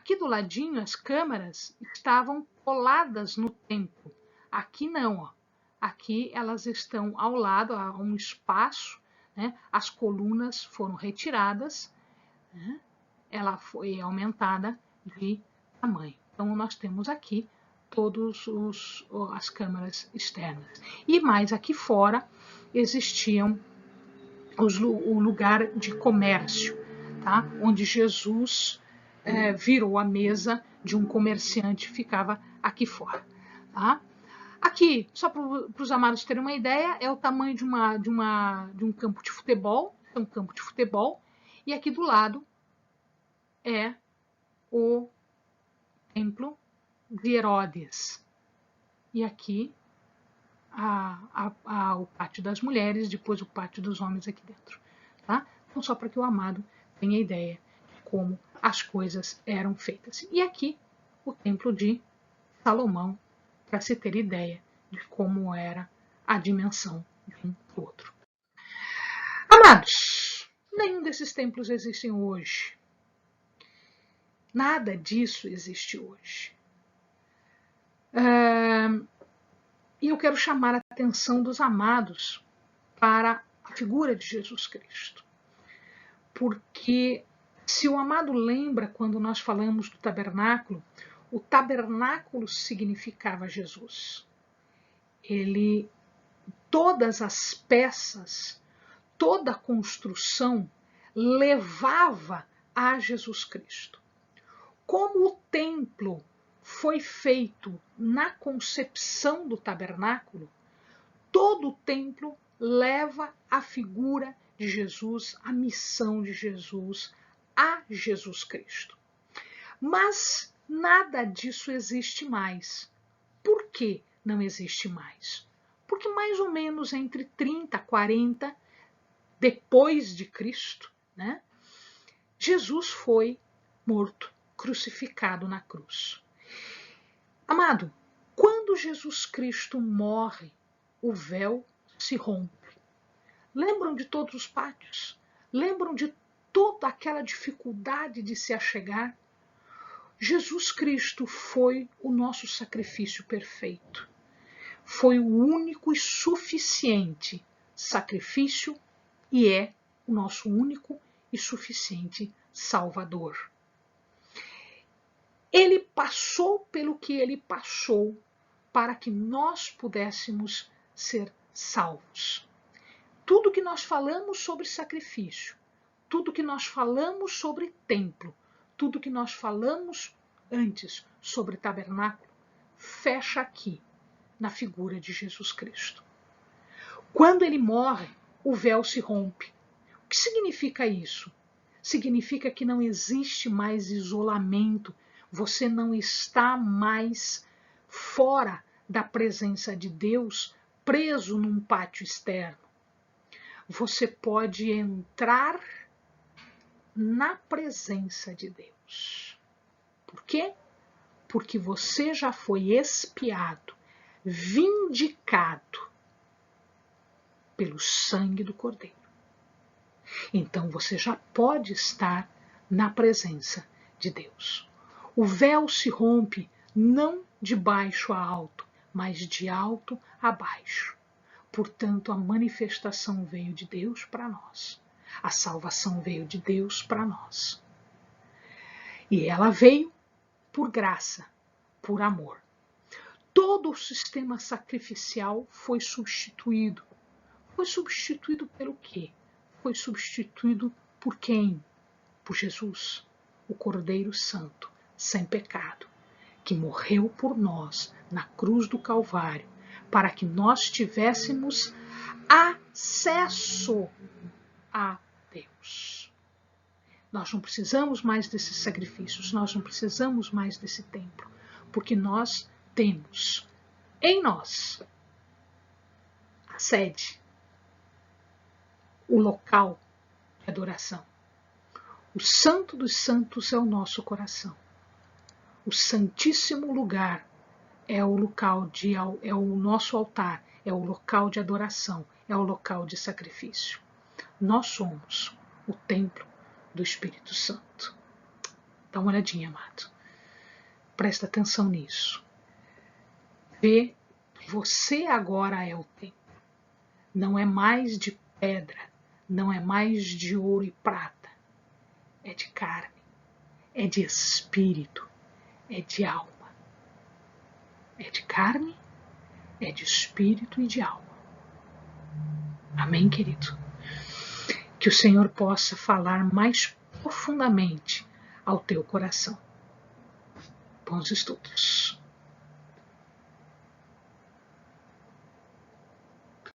aqui do ladinho as câmeras estavam coladas no templo. Aqui não, ó. Aqui elas estão ao lado, há um espaço, né? As colunas foram retiradas, né? Ela foi aumentada de tamanho. Então nós temos aqui todas as câmeras externas. E mais aqui fora existiam o lugar de comércio, tá? Onde Jesus virou a mesa de um comerciante, ficava aqui fora. Tá? Aqui, só para os amados terem uma ideia, é o tamanho de um campo de futebol, é um campo de futebol, e aqui do lado é o templo de Herodes. E aqui o pátio das mulheres, depois o pátio dos homens aqui dentro. Tá? Então, só para que o amado tenha ideia de como as coisas eram feitas. E aqui o templo de Salomão, para se ter ideia de como era a dimensão de um do outro. Amados, nenhum desses templos existem hoje. Nada disso existe hoje. E eu quero chamar a atenção dos amados para a figura de Jesus Cristo. Porque se o amado lembra quando nós falamos do tabernáculo, o tabernáculo significava Jesus. Todas as peças, toda a construção levava a Jesus Cristo. Como o templo foi feito na concepção do tabernáculo, todo o templo leva a figura de Jesus, a missão de Jesus, a Jesus Cristo. Mas nada disso existe mais. Por que não existe mais? Porque mais ou menos entre 30 e 40 depois de Cristo, né, Jesus foi morto, crucificado na cruz. Amado, quando Jesus Cristo morre, o véu se rompe. Lembram de todos os pátios? Lembram de toda aquela dificuldade de se achegar? Jesus Cristo foi o nosso sacrifício perfeito. Foi o único e suficiente sacrifício e é o nosso único e suficiente Salvador. Ele passou pelo que ele passou para que nós pudéssemos ser salvos. Tudo que nós falamos sobre sacrifício, tudo que nós falamos sobre templo, tudo que nós falamos antes sobre tabernáculo, fecha aqui, na figura de Jesus Cristo. Quando ele morre, o véu se rompe. O que significa isso? Significa que não existe mais isolamento, você não está mais fora da presença de Deus, preso num pátio externo. Você pode entrar na presença de Deus. Por quê? Porque você já foi expiado, vindicado pelo sangue do Cordeiro. Então você já pode estar na presença de Deus. O véu se rompe não de baixo a alto, mas de alto a baixo. Portanto, a manifestação veio de Deus para nós. A salvação veio de Deus para nós. E ela veio por graça, por amor. Todo o sistema sacrificial foi substituído. Foi substituído pelo quê? Foi substituído por quem? Por Jesus, o Cordeiro Santo, sem pecado, que morreu por nós na cruz do Calvário, para que nós tivéssemos acesso a Deus. Nós não precisamos mais desses sacrifícios, nós não precisamos mais desse templo, porque nós temos em nós a sede, o local de adoração. O Santo dos Santos é o nosso coração. O Santíssimo Lugar é o local é o nosso altar, é o local de adoração, é o local de sacrifício. Nós somos o templo do Espírito Santo. Dá uma olhadinha, amado. Presta atenção nisso. Vê que você agora é o templo. Não é mais de pedra, não é mais de ouro e prata. É de carne, é de espírito, é de alma. É de carne, é de espírito e de alma. Amém, querido? Que o Senhor possa falar mais profundamente ao teu coração. Bons estudos.